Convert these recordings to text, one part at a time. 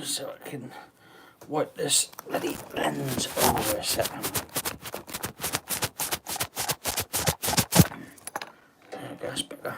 so I can wipe this bloody lens over a second. There we go, that's better.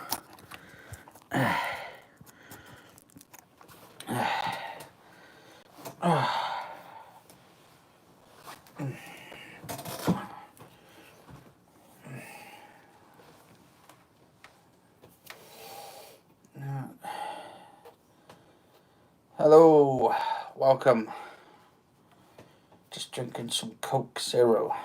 Hello, welcome. Just drinking some Coke Zero.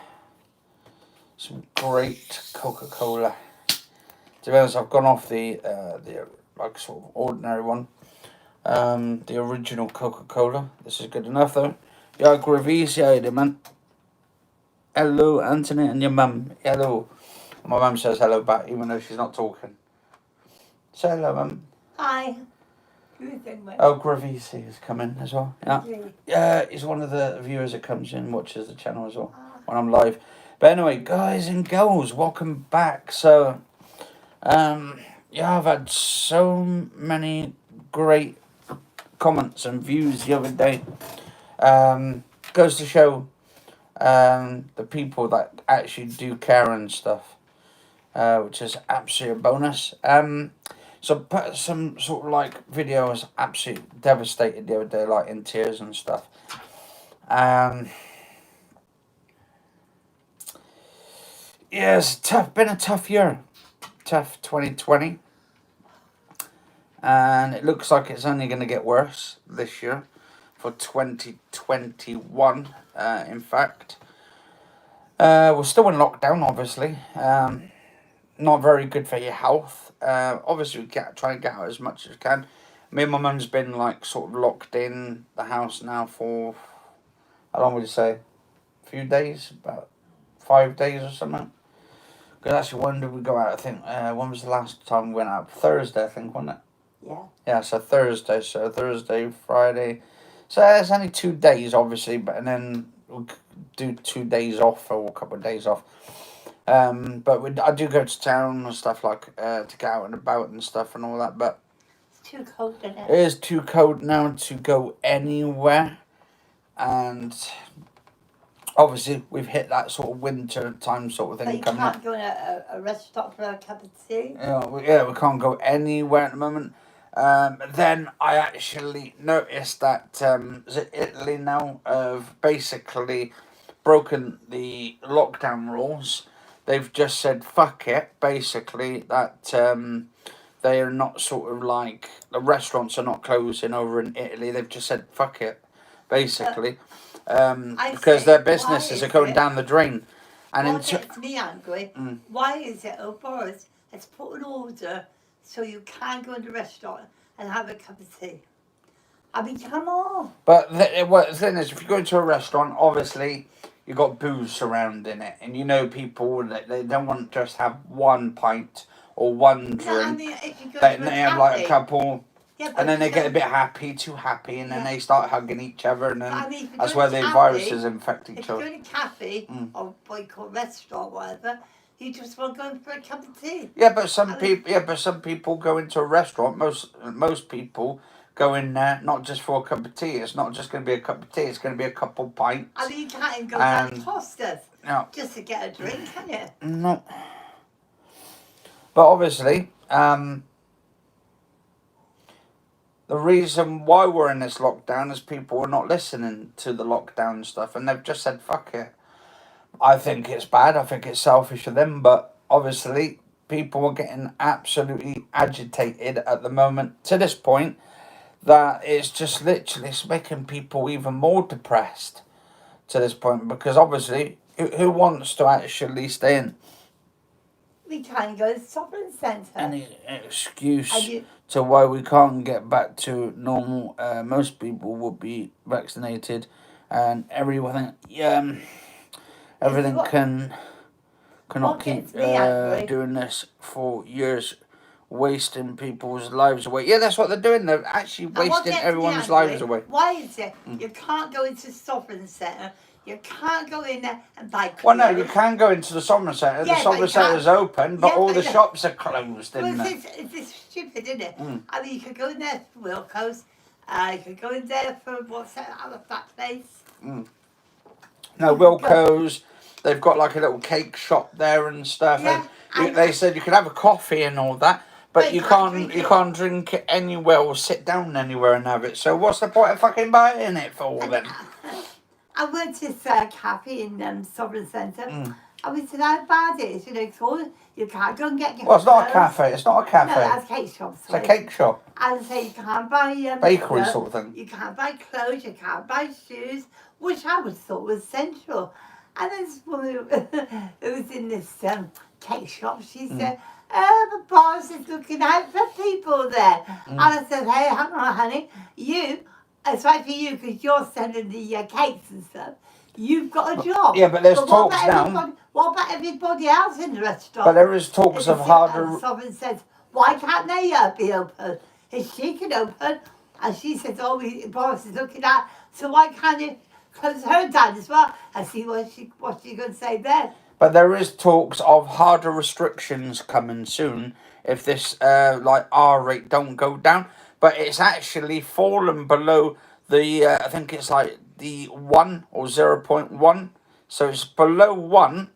Some great Coca-Cola. To be honest, I've gone off the like sort of ordinary one. The original Coca-Cola. This is good enough though. Yeah, Gravisi, how you doing, man? Hello, Anthony, and your mum. Hello. My mum says hello back, even though she's not talking. Say hello, mum. Hi. Oh, Gravisi is coming as well. Yeah. Yeah, he's one of the viewers that comes in, watches the channel as well when I'm live. But anyway, guys and girls, welcome back. So, yeah, I've had so many great comments and views the other day. Goes to show the people that actually do care and stuff, which is absolutely a bonus. So put some sort of like video was absolutely devastated the other day, like in tears and stuff. Yeah, it's tough. Been a tough year, tough 2020, and it looks like it's only going to get worse this year for 2021. In fact, we're still in lockdown, obviously. Not very good for your health. Obviously, we try and get out as much as we can. Me and my mum's been like sort of locked in the house now for, how long would you say? A few days, about 5 days or something. Because actually, when did we go out? I think, when was the last time we went out? Thursday, I think, wasn't it? Yeah. Yeah, so Thursday, Friday. So it's only 2 days, obviously, and then we'll do 2 days off or a couple of days off. But I do go to town and stuff like to get out and about and stuff and all that. But it's too cold in it. It is too cold now to go anywhere, and obviously we've hit that sort of winter time sort of thing coming up. But you can't go in a restaurant for a cup of tea. Yeah, we can't go anywhere at the moment. Then I actually noticed that is it Italy now have basically broken the lockdown rules. They've just said fuck it, basically, that they are not sort of like, the restaurants are not closing over in Italy. They've just said fuck it, basically, because their businesses are going down the drain. And what gets me angry, why is it Boris has put an order so you can't go in the restaurant and have a cup of tea? I mean, come on. But the thing is, if you go into a restaurant, obviously you've got booze surrounding it, and you know people that they don't want to just have one pint or one drink. I mean, if you go they have like a couple, and then they get a bit too happy, and then they start hugging each other, and then that's where the viruses infect each other. If you go to a cafe or what you call restaurant, whatever, you just want to go in for a cup of tea. Yeah, but some people go into a restaurant. Most people go in there not just for a cup of tea. It's not just going to be a cup of tea. It's going to be a couple pints. I mean, you can't even go down to Costa's just to get a drink, can you? No. But obviously, the reason why we're in this lockdown is people are not listening to the lockdown stuff, and they've just said fuck it. I think it's bad. I think it's selfish of them, but obviously people are getting absolutely agitated at the moment to this point that it's just literally making people even more depressed to this point, because obviously who wants to actually stay in? We can't go to the shopping centre. Any excuse to why we can't get back to normal. Most people will be vaccinated, and everything cannot keep doing this for years, wasting people's lives away. Yeah, that's what they're doing. They're actually wasting everyone's lives away. Why is it you can't go into the shopping centre? You can't go in there and buy clothes. Well, no, you can go into the shopping centre. The shopping centre is open, but all the shops are closed. Well, it's stupid, isn't it? I mean, you could go in there for Wilco's You could go in there for what's that place? No, Wilco's. They've got like a little cake shop there and stuff. Yeah, And they said you could have a coffee and all that, but you can't drink it anywhere or sit down anywhere and have it. So what's the point of fucking buying it for then? I went to this cafe in Sovereign Centre. I we said how bad it is, so you can't go and get your Well, it's not a cafe. It's not a cafe. No, that's a cake shop. It's a cake shop. And so you can't buy bakery sort of thing. You can't buy clothes. You can't buy shoes, which I would thought was central. And this woman who was in this cake shop, she said, "Oh, the boss is looking out for people there." And I said, "Hey, hang on, honey, it's right for you because you're selling the cakes and stuff. You've got a job." Yeah, but there's talks now. What about everybody else in the restaurant? But there is talks of harder. Someone says, "Why can't they be open? If she can open," and she says, "Oh, the boss is looking at, so why can't it close her down as well?" I see what's she going to say then. But there is talks of harder restrictions coming soon if this like R rate don't go down. But it's actually fallen below the I think it's like the 1 or 0.1. So it's below 1.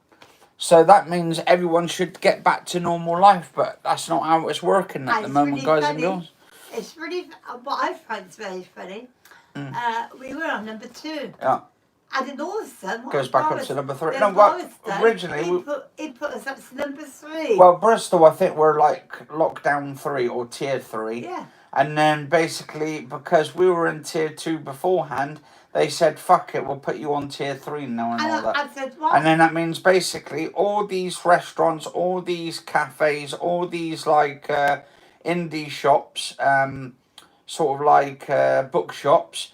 So that means everyone should get back to normal life, but that's not how it's working at the moment, guys and girls. It's really, what I find is very funny. We were on number 2. Yeah. And then all of a sudden, goes back up to number 3. No, well, originally he put us up to number 3. Well, Bristol, I think we're like lockdown 3 or tier 3. Yeah. And then basically, because we were in tier 2 beforehand, they said, "Fuck it, we'll put you on tier 3 now," and all that. I said, "What?" And then that means basically all these restaurants, all these cafes, all these like indie shops, sort of like bookshops,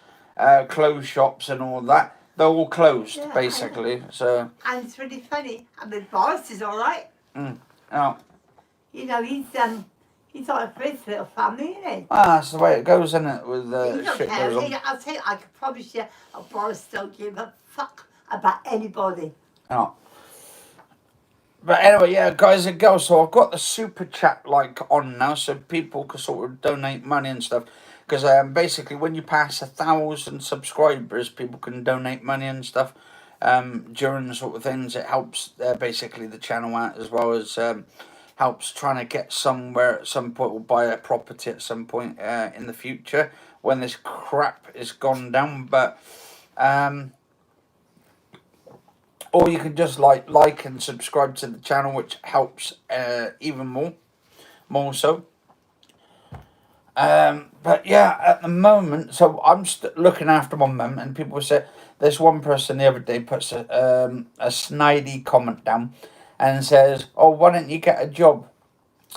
clothes shops, and all that. They're all closed, basically. So. And it's really funny. I mean, Boris is all right. Oh. He's got a great little family, isn't he? Ah, that's the way it goes, isn't it? With shit care. goes on. I'll tell you, I can promise you, Boris don't give a fuck about anybody. Oh. But anyway, yeah, guys and girls, so I've got the super chat like on now, so people can sort of donate money and stuff. Because basically, when you pass 1,000 subscribers, people can donate money and stuff. During the sort of things, it helps basically the channel out, as well as helps trying to get somewhere at some point, or buy a property at some point in the future when this crap is gone down. But or you can just like and subscribe to the channel, which helps even more so. But yeah, at the moment, so I'm looking after my mum, and people say, this one person the other day puts a snidey comment down and says, "Oh, why don't you get a job?"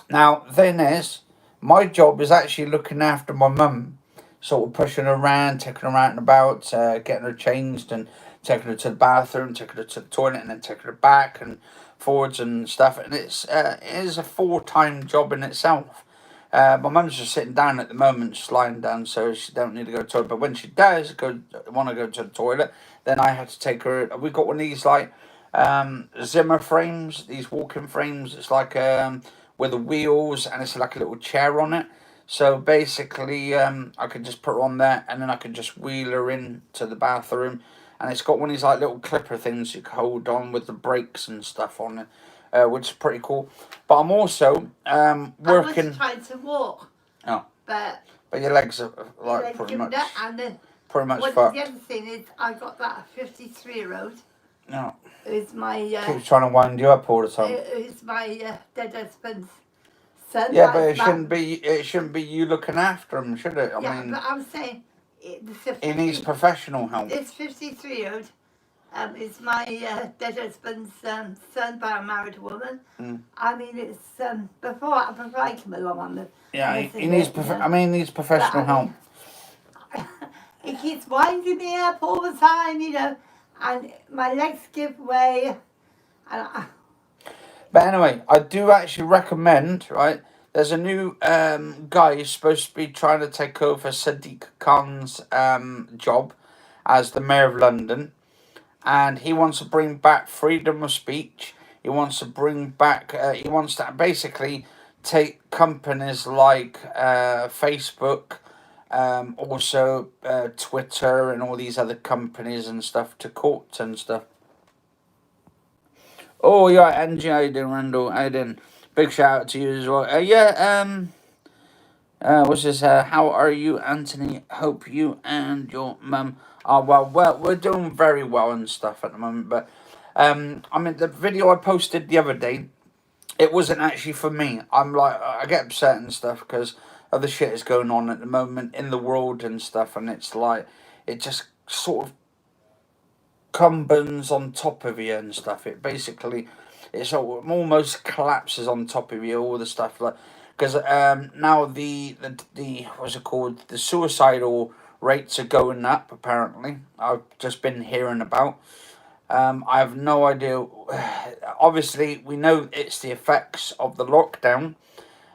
Now, the thing is, my job is actually looking after my mum, sort of pushing her around, taking her out and about, getting her changed and taking her to the bathroom, taking her to the toilet, and then taking her back and forwards and stuff. And it is a full-time job in itself. My mum's just sitting down at the moment, just lying down, so she don't need to go to the toilet. But when she does want to go to the toilet, then I have to take her. We got one of these like Zimmer frames, these walking frames. It's like with the wheels, and it's like a little chair on it. So basically, I could just put her on there, and then I could just wheel her in to the bathroom. And it's got one of these like little clipper things you can hold on with the brakes and stuff on it. Which is pretty cool. But I'm also working. I was trying to walk. Oh. But your legs are like pretty much. Pretty much fucked. The other thing is, I got that 53-year-old. No. Who's my. Keeps trying to wind you up all the time. Who's my dead husband's son. Yeah, but it shouldn't be you looking after him, should it? I mean, but I'm saying he needs professional help. This 53-year-old. It's my dead husband's son by a married woman. I mean, it's before I came along. He needs professional help. He keeps winding me up all the time, and my legs give way. But anyway, I do actually recommend, right? There's a new guy who's supposed to be trying to take over Sadiq Khan's job as the Mayor of London. And he wants to bring back freedom of speech. He wants to bring back, he wants to basically take companies like Facebook, Also Twitter and all these other companies and stuff to court and stuff. Oh yeah, Angie, how you doing, Randall? How you doing? Big shout out to you as well. What's this? How are you, Anthony? Hope you and your mum are well. We're doing very well and stuff at the moment. But I mean, the video I posted the other day, it wasn't actually for me. I'm like, I get upset and stuff because other shit is going on at the moment in the world and stuff, and it's like it just sort of comes on top of you and stuff. It basically, it's almost collapses on top of you. All the stuff like because now the what's it called? The suicidal rates are going up. Apparently, I've just been hearing about. I have no idea. Obviously, we know it's the effects of the lockdown,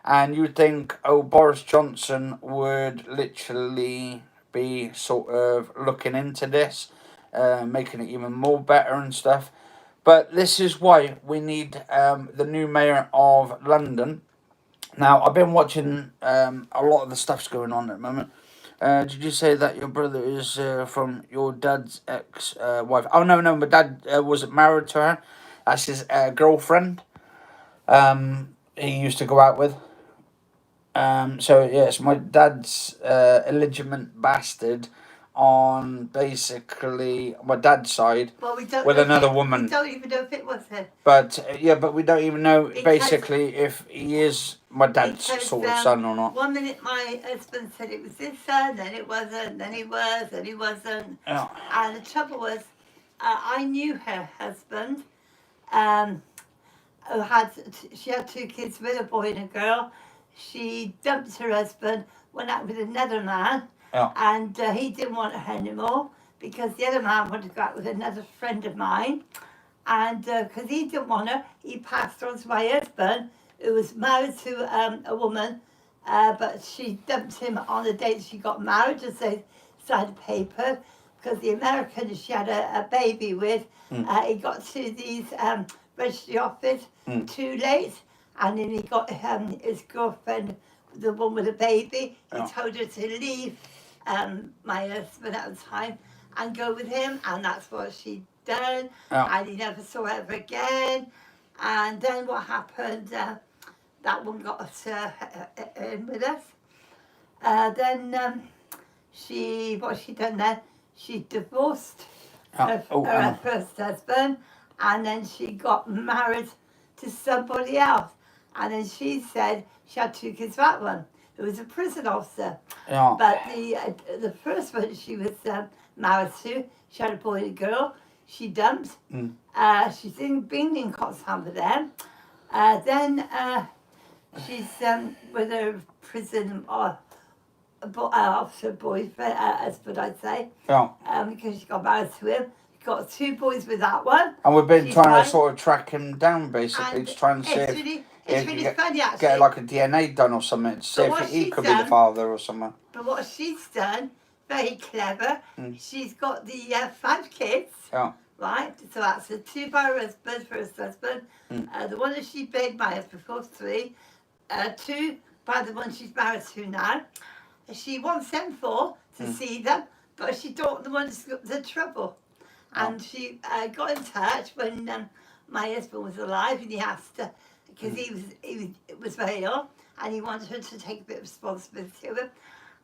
and you would think, oh, Boris Johnson would literally be sort of looking into this, making it even more better and stuff. But this is why we need the new mayor of London. Now, I've been watching a lot of the stuff's going on at the moment. Did you say that your brother is from your dad's ex-wife? Oh, no, my dad wasn't married to her. That's his girlfriend he used to go out with. So, yes, my dad's illegitimate bastard on basically my dad's side Well, we don't with know another we woman. don't even know if it was her. But, but we don't even know Because- basically if he is my dad's Because, sort of son or not. 1 minute my husband said it was his son, then it wasn't, then he was, then he wasn't. Yeah. And the trouble was, I knew her husband, she had 2 kids with a boy and a girl. She dumped her husband, went out with another man, and he didn't want her anymore because the other man wanted to go out with another friend of mine. And because he didn't want her, he passed her on to my husband, who was married to a woman, but she dumped him on the day she got married, just they signed a paper, because the American she had a baby with, he got to these registry office too late, and then he got his girlfriend, the one with the baby, he told her to leave my husband at the time and go with him, and that's what she done, and he never saw her ever again. And then what happened, that one got us in with us. Then what she done then, she divorced her first husband, and then she got married to somebody else. And then she said she had 2 kids for that one, who was a prison officer. Yeah. But the first one she was married to, she had a boy and a girl. She dumped. She's been in Cotswold with them. Then she's with a prison officer boyfriend, husband, I'd say. Yeah. Because she got married to him. She got 2 boys with that one. And we've been trying to sort of track him down, basically, And to try and see it's really funny, actually. get like a DNA done or something, to see if he could be the father or something. But what she's done, very clever, she's got the 5 kids. Yeah. Right, so that's a 2 by her husband, first husband. The one that she made my husband for 3. 2 by the one she's married to now. She wants them 4 to see them, but she don't want the ones the trouble. And she got in touch when my husband was alive, and he asked her, because he was very ill, and he wanted her to take a bit of responsibility of him.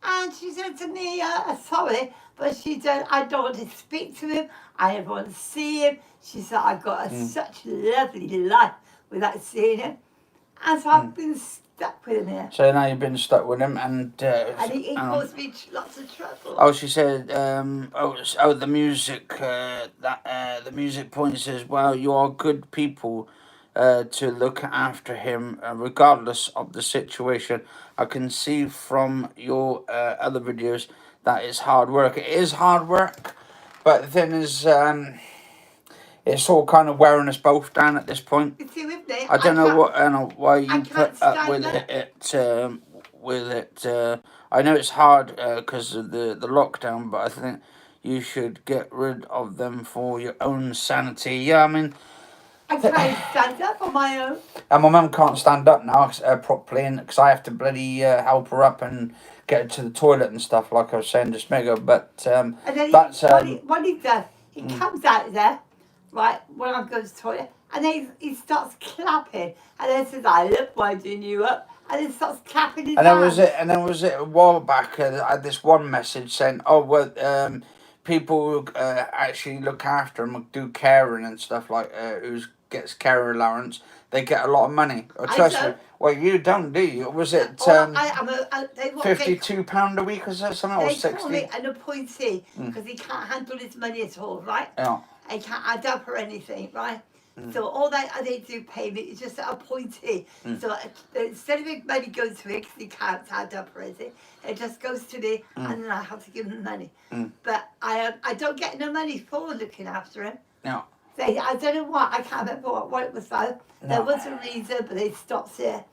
And she said to me, sorry, but she said, I don't want to speak to him. I never want to see him. She said, I've got such a lovely life without seeing him. And so I've been stuck with him here. So now you've been stuck with him, and he caused me lots of trouble. Oh, she said, the music, the music point says, well, you are good people to look after him, regardless of the situation. I can see from your other videos that it's hard work. It is hard work, but the thing is, it's all kind of wearing us both down at this point. You see, with me, I don't know why you put up with it. I know it's hard because of the lockdown, but I think you should get rid of them for your own sanity. Yeah, I mean, I can't stand up on my own. And my mum can't stand up now properly, because I have to bloody help her up and get her to the toilet and stuff, like I was saying just a minute ago. But And then that's what he does, he comes out there, right, when I go to the toilet, and then he starts clapping, and then says, "I love winding you up," and then starts clapping his hands. And then was it a while back? I had this one message saying, "Oh well, people who actually look after him, do caring and stuff like who gets carer allowance, they get a lot of money." Trust me. Well, you don't, do you? Was it £52 a week or something, or 60? They call it an appointee because he can't handle his money at all, right? Yeah. He can't add up or anything, right? So all they do pay me is just an appointee. So instead of his money going to me because he can't add up or anything, it just goes to me, and then I have to give him the money. But I don't get no money for looking after him. No. I don't know what, I can't remember what it was for. There was a reason, but they stopped it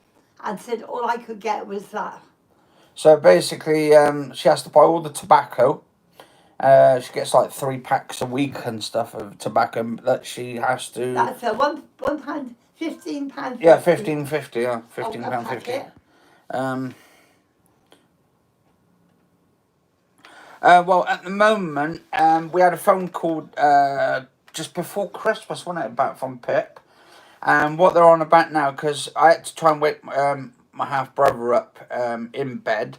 and said all I could get was that. So basically, she has to buy all the tobacco. She gets like 3 packs a week and stuff of tobacco that she has to. That's a £1, £15. Yeah, £15.50. Yeah, £15.50. Well, at the moment, we had a phone call just before Christmas, wasn't it, about from Pip, and what they're on about now, because I had to try and wake my half brother up in bed.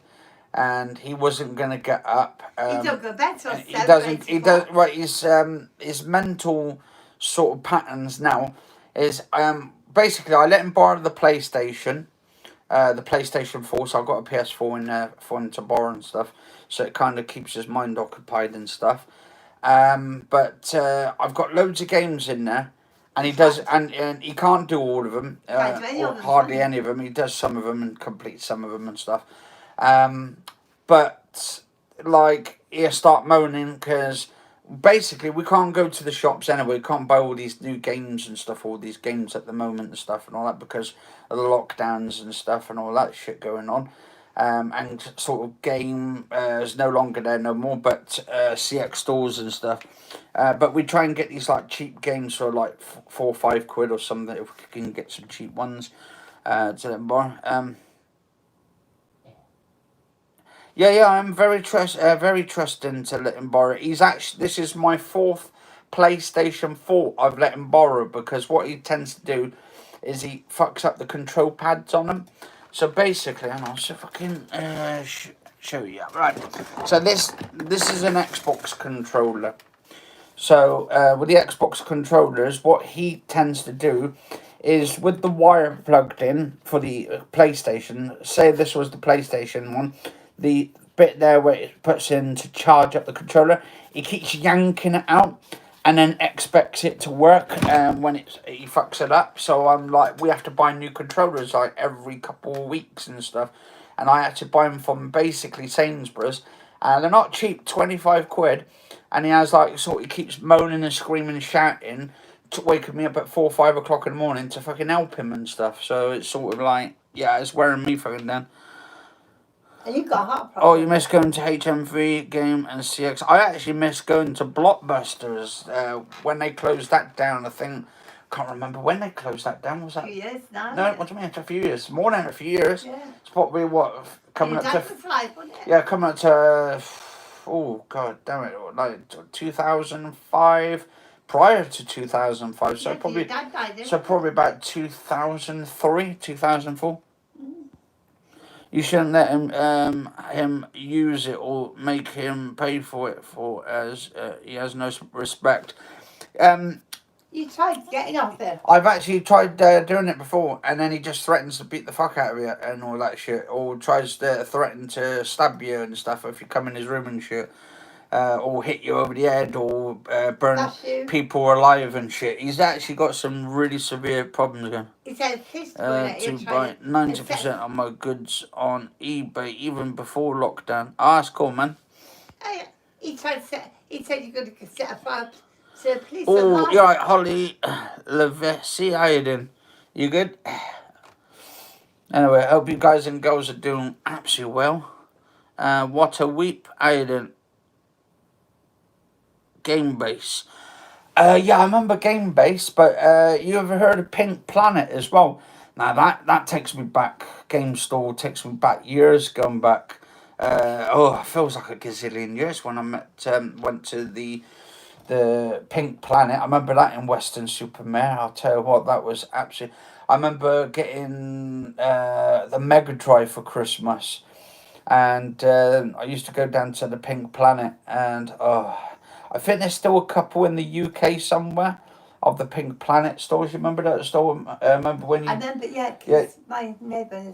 And he wasn't going to get up. He don't go back till 7. He doesn't. He does. Right. His mental sort of patterns now is basically I let him borrow the PlayStation 4. So I've got a PS4 in there for him to borrow and stuff. So it kind of keeps his mind occupied and stuff. But I've got loads of games in there. And he does, and he can't do all of them, or hardly any of them. He does some of them and completes some of them and stuff. But like he'll start moaning because basically we can't go to the shops anyway. We can't buy all these new games and stuff, all these games at the moment and stuff and all that because of the lockdowns and stuff and all that shit going on. And sort of game is no longer there no more, but CX stores and stuff. But we try and get these like cheap games for like £4 or £5 or something if we can get some cheap ones to them borrow. Yeah, I'm very trusting to let him borrow. This is my 4th PlayStation 4 I've let him borrow because what he tends to do is he fucks up the control pads on them. So basically, and I'll see if I can show you. Right. So this is an Xbox controller. So with the Xbox controllers, what he tends to do is with the wire plugged in for the PlayStation. Say this was the PlayStation one. The bit there where it puts in to charge up the controller, he keeps yanking it out and then expects it to work when he fucks it up. So I'm like, we have to buy new controllers like every couple of weeks and stuff. And I had to buy them from basically Sainsbury's. And they're not cheap, £25. And he has like, he keeps moaning and screaming and shouting to waking me up at 4 or 5 o'clock in the morning to fucking help him and stuff. So it's sort of like, yeah, it's wearing me fucking down. And you got heart problems. Oh, you miss going to HMV Game and CX. I actually miss going to Blockbusters when they closed that down. I think, can't remember when they closed that down. Was that? A few years now. No, what do you mean? It's a few years. More than a few years. Yeah. It's probably coming up to. Life, wasn't it? Yeah, coming up to. Oh God, damn it! Like 2005. Prior to 2005, so probably about 2003, 2004. You shouldn't let him use it or make him pay for it as he has no respect. You tried getting off there. I've actually tried doing it before, and then he just threatens to beat the fuck out of you and all that shit, or tries to threaten to stab you and stuff if you come in his room and shit. Or hit you over the head, or burn people alive and shit. He's actually got some really severe problems going. He said pistol to buy 90% of my goods on eBay, even before lockdown. Ah, that's cool, man. He said you're going to set a fire to the police. Oh, you're right, Holly Levessi, how you doing? You good? Anyway, I hope you guys and girls are doing absolutely well. What a weep, how you doing? Game base. Yeah, I remember Game Base, but you ever heard of Pink Planet as well? Now that takes me back. Game Store takes me back years, going back. It feels like a gazillion years when I went to the Pink Planet. I remember that in Weston-super-Mare. I'll tell you what, that was absolutely. I remember getting the Mega Drive for Christmas, and I used to go down to the Pink Planet, and I think there's still a couple in the UK somewhere of the Pink Planet stores. You remember that store? Remember when you? I remember, yeah, because my neighbour.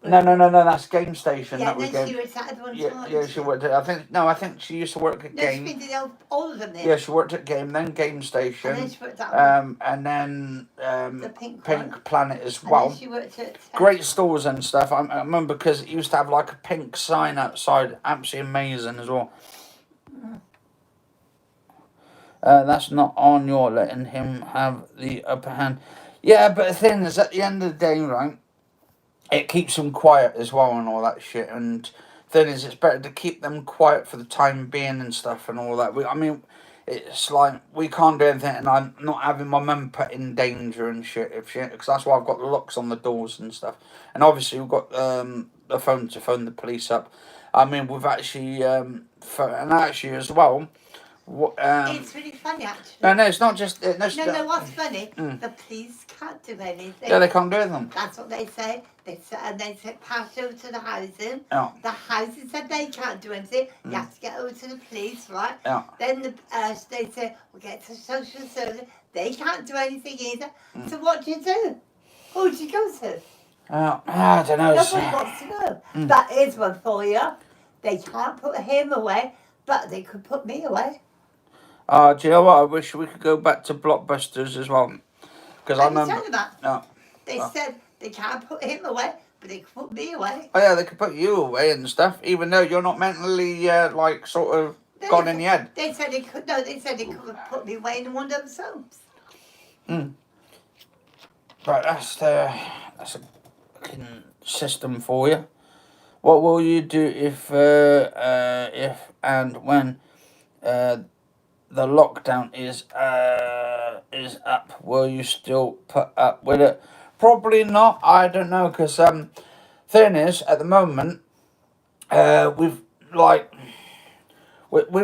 No. That's Game Station. Yeah, That was then Game. she was at one Yeah, time. yeah, she worked at. I think she used to work at No, Game. she did all of them there. Yeah, she worked at Game, then Game Station. And then she worked at and then the Pink Planet as and well. then she worked at Great stores and stuff. I remember because it used to have like a pink sign outside. Absolutely amazing as well. That's not on. You're letting him have the upper hand. Yeah, but the thing is, at the end of the day, right, it keeps them quiet as well and all that shit. And thing is, it's better to keep them quiet for the time being and stuff and all that. It's like we can't do anything, and I'm not having my mum put in danger and shit. Because that's why I've got the locks on the doors and stuff. And obviously we've got the phone to phone the police up. I mean, we've actually and actually as well. it's really funny, actually. No, it's not just. No, what's funny? The police can't do anything. Yeah, they can't do anything. That's what they say. They say pass over to the housing. Yeah. The housing said they can't do anything. You have to get over to the police, right? Yeah. Then they say, we'll get to social service. They can't do anything either. So what do you do? Who do you go to? I don't know. Nobody wants to know. That is one for you. They can't put him away, but they could put me away. Do you know what? I wish we could go back to Blockbusters as well. Because I remember. Tell you that. No. They said they can't put him away, but they could put me away. Oh yeah, they could put you away and stuff, even though you're not mentally like sort of gone in the head. They said they could. No, they said they could put me away in one of themselves. But that's a fucking system for you. What will you do if and when the lockdown is up? Will you still put up with it? Probably not. I don't know, because thing is, at the moment, we've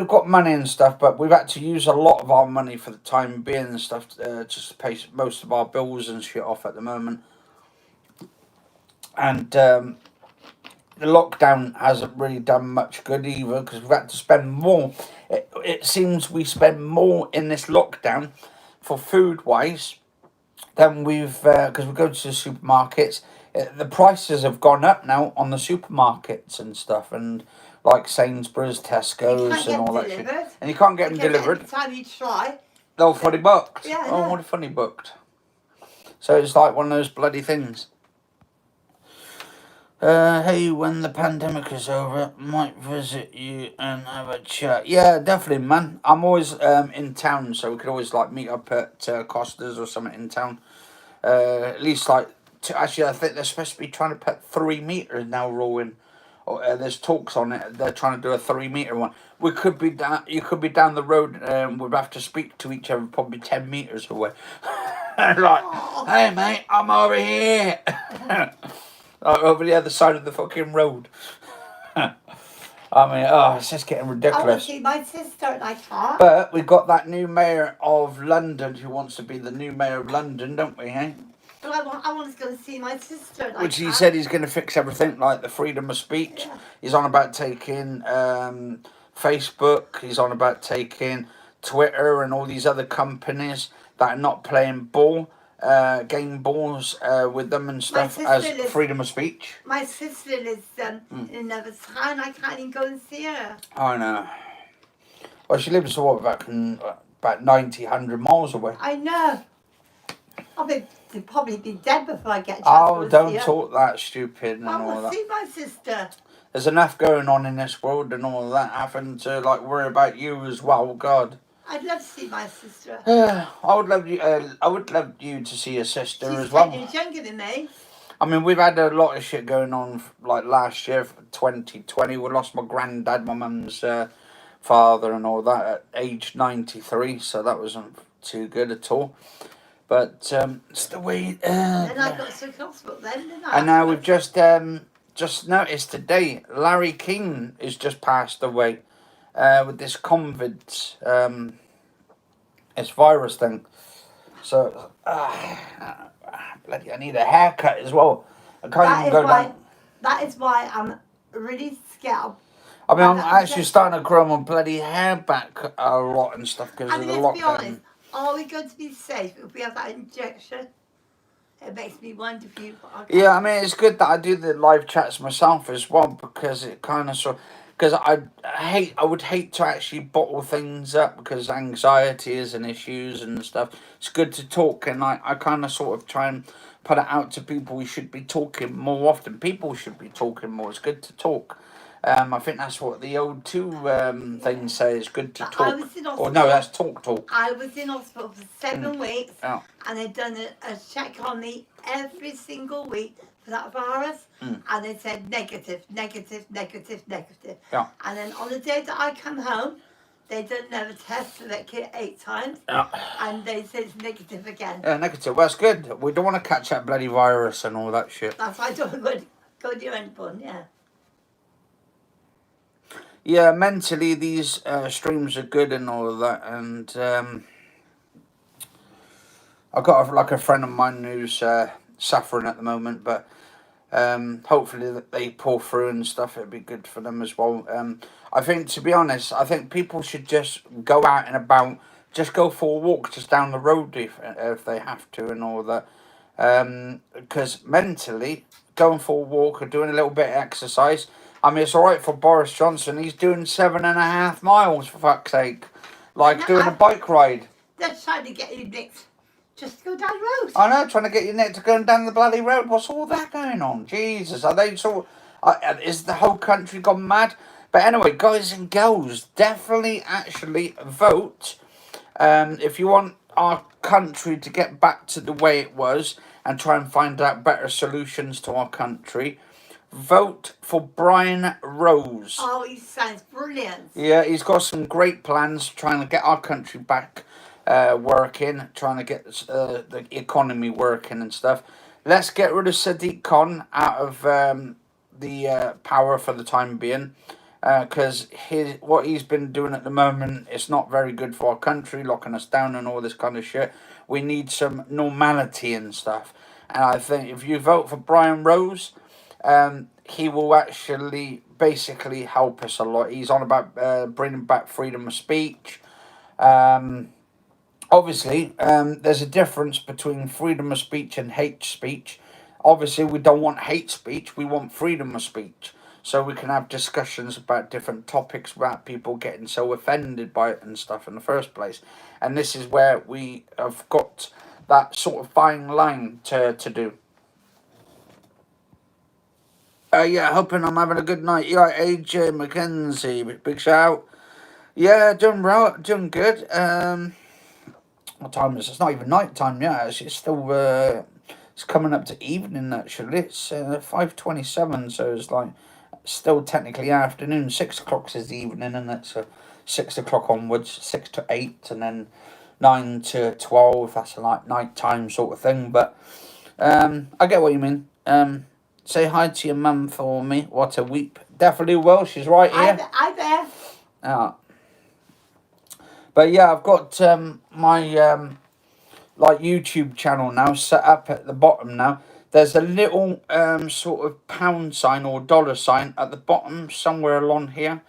got money and stuff, but we've had to use a lot of our money for the time being and stuff just to pay most of our bills and shit off at the moment. And the lockdown hasn't really done much good either, because we've had to spend more. It seems we spend more in this lockdown for food wise than we've because we go to the supermarkets. The prices have gone up now on the supermarkets and stuff, and like Sainsbury's, Tesco's, and all that shit. And you can't get them delivered. Every time you try, they're fully booked. Yeah, what funny booked. So it's like one of those bloody things. Hey, when the pandemic is over, might visit you and have a chat. Yeah, definitely, man. I'm always in town, so we could always like meet up at Costa's or something in town. At least like, actually, I think they're supposed to be trying to put 3 meters now rolling. There's talks on it. They're trying to do a 3 meter one. We could be down. You could be down the road. We'd have to speak to each other probably 10 meters away. Like, hey mate, I'm over here. Over the other side of the fucking road. I mean, it's just getting ridiculous. I want to see my sister and I can't. But we've got that new mayor of London who wants to be the new mayor of London, don't we, eh? But I want to go see my sister and Which he said he's going to fix everything, like the freedom of speech. Yeah. He's on about taking Facebook. He's on about taking Twitter and all these other companies that are not playing ball. Game balls with them and stuff as freedom of speech. My sister lives in another town. I can't even go and see her. I know. Well, she lives about 90, 100 miles away. I know. I'll probably be dead before I get a chance Oh, to don't see her. talk that stupid and all I will that. see my sister. There's enough going on in this world and all that, having to like worry about you as well. God. I'd love to see my sister. I would love you. I would love you to see your sister as well. She's 10 years younger than me. I mean, we've had a lot of shit going on. Like last year, 2020, we lost my granddad, my mum's father, and all that at age 93. So that was too good at all. But it's the way. Then I got sick hospital then, didn't I? And now we've just noticed today, Larry King has just passed away with this COVID, this virus thing. So, bloody, I need a haircut as well. I can't even go down. That is why I'm really scared. I mean, I'm actually starting to grow my bloody hair back a lot and stuff because of the lockdown. Let's be honest, are we going to be safe if we have that injection? It makes me wonder if you... Yeah, I mean, it's good that I do the live chats myself as well because it kind of because I would hate to actually bottle things up because anxiety is an issue and stuff. It's good to talk, and I kind of sort of try and put it out to people. We should be talking more often. People should be talking more. It's good to talk. I think that's what the old two things say. It's good to talk. Or no, that's talk. I was in hospital for 7 weeks, and they'd done a check on me every single week for that virus, and they said negative. Yeah. And then on the day that I come home, they done another test, so they kit 8 times, and they said it's negative again. Yeah, negative. Well, that's good. We don't want to catch that bloody virus and all that shit. That's why I don't go to your end fun, yeah. Yeah, mentally these streams are good and all of that, and I've got a friend of mine who's suffering at the moment, but hopefully they pull through and stuff. It'd be good for them as well. I think, to be honest, I think people should just go out and about, just go for a walk just down the road if they have to and all that, because mentally going for a walk or doing a little bit of exercise. I mean, it's all right for Boris Johnson. He's doing 7.5 miles, for fuck's sake. Like doing a bike ride. They're trying to get you next. Just go down the road. I know, trying to get you next to going down the bloody road. What's all that going on? Jesus, are they is the whole country gone mad? But anyway, guys and girls, definitely actually vote. If you want our country to get back to the way it was and try and find out better solutions to our country, vote for Brian Rose. Oh, he sounds brilliant. Yeah, he's got some great plans trying to get our country back working, trying to get the economy working and stuff. Let's get rid of Sadiq Khan out of the power for the time being, because what he's been doing at the moment is not very good for our country, locking us down and all this kind of shit. We need some normality and stuff. And I think if you vote for Brian Rose, he will actually basically help us a lot. He's on about bringing back freedom of speech. Obviously, there's a difference between freedom of speech and hate speech. Obviously, we don't want hate speech. We want freedom of speech. So we can have discussions about different topics without people getting so offended by it and stuff in the first place. And this is where we have got that sort of fine line to do. Yeah, hoping I'm having a good night. Yeah, AJ McKenzie, big shout. Yeah, doing well, doing good. What time is it? It's not even night time yet. It's still it's coming up to evening actually. It's 5:27, so it's like still technically afternoon. 6 o'clock is the evening, and it's 6 o'clock onwards, 6 to 8, and then 9 to 12. That's like night time sort of thing. But I get what you mean. Say hi to your mum for me. What a weep. Definitely will. She's right here. Hi there. Yeah. But yeah, I've got my like YouTube channel now set up at the bottom now. There's a little sort of pound sign or dollar sign at the bottom somewhere along here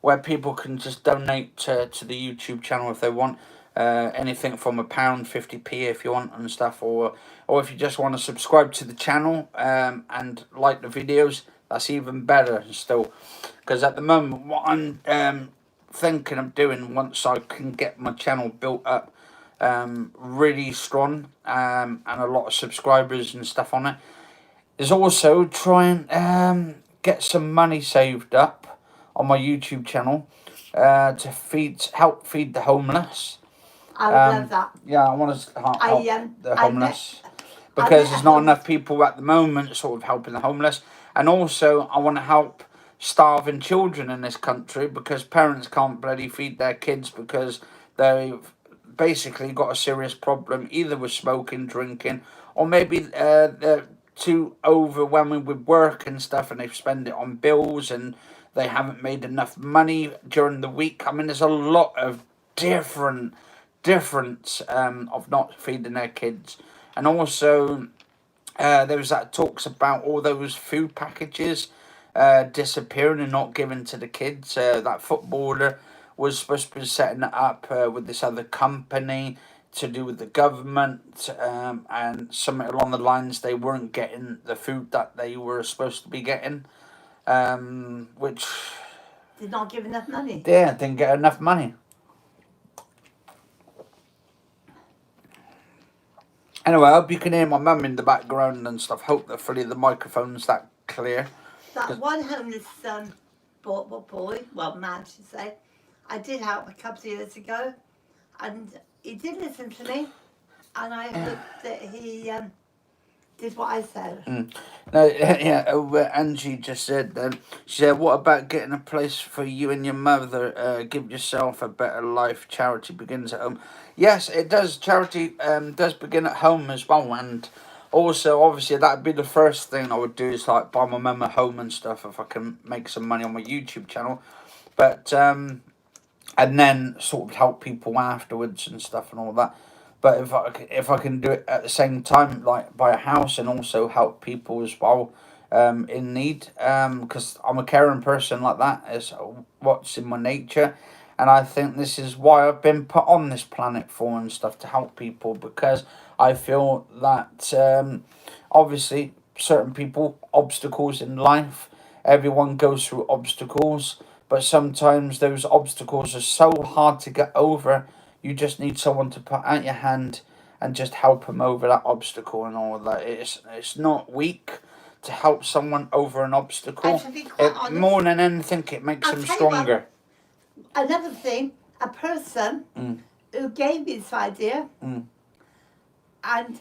where people can just donate to the YouTube channel if they want. Anything from £1, 50p if you want and stuff, or if you just want to subscribe to the channel and like the videos, that's even better still. Because at the moment, what I'm thinking of doing once I can get my channel built up really strong and a lot of subscribers and stuff on it, is also try and get some money saved up on my YouTube channel to help feed the homeless. I love that. Yeah, I want to help the homeless because there's not enough people at the moment sort of helping the homeless. And also, I want to help starving children in this country because parents can't bloody feed their kids because basically got a serious problem, either with smoking, drinking, or maybe they're too overwhelming with work and stuff, and they've spent it on bills, and they haven't made enough money during the week. I mean, there's a lot of difference of not feeding their kids. And also, there was that talks about all those food packages disappearing and not given to the kids. That footballer was supposed to be setting it up with this other company to do with the government, and something along the lines they weren't getting the food that they were supposed to be getting, which Did not give enough money. yeah, didn't get enough money. Anyway, I hope you can hear my mum in the background and stuff. Hopefully the microphone's that clear. That one homeless boy, well, man, I should say, I did help a couple of years ago, and he did listen to me, and I hope that he did what I said. No, yeah, Angie just said, she said, what about getting a place for you and your mother? Give yourself a better life. Charity begins at home. Yes, it does. Charity does begin at home as well. And also, obviously, that'd be the first thing I would do, is like buy my mum a home and stuff if I can make some money on my YouTube channel. But, and then sort of help people afterwards and stuff and all that. But if I can do it at the same time, like buy a house and also help people as well, in need, because I'm a caring person like that. Is what's in my nature, and I think this is why I've been put on this planet for and stuff, to help people, because I feel that obviously certain people, obstacles in life, everyone goes through obstacles, but sometimes those obstacles are so hard to get over. You just need someone to put out your hand and just help them over that obstacle and all that. It's not weak to help someone over an obstacle. To be quite honest, More than anything, it makes them stronger. Another thing, a person who gave me this idea, and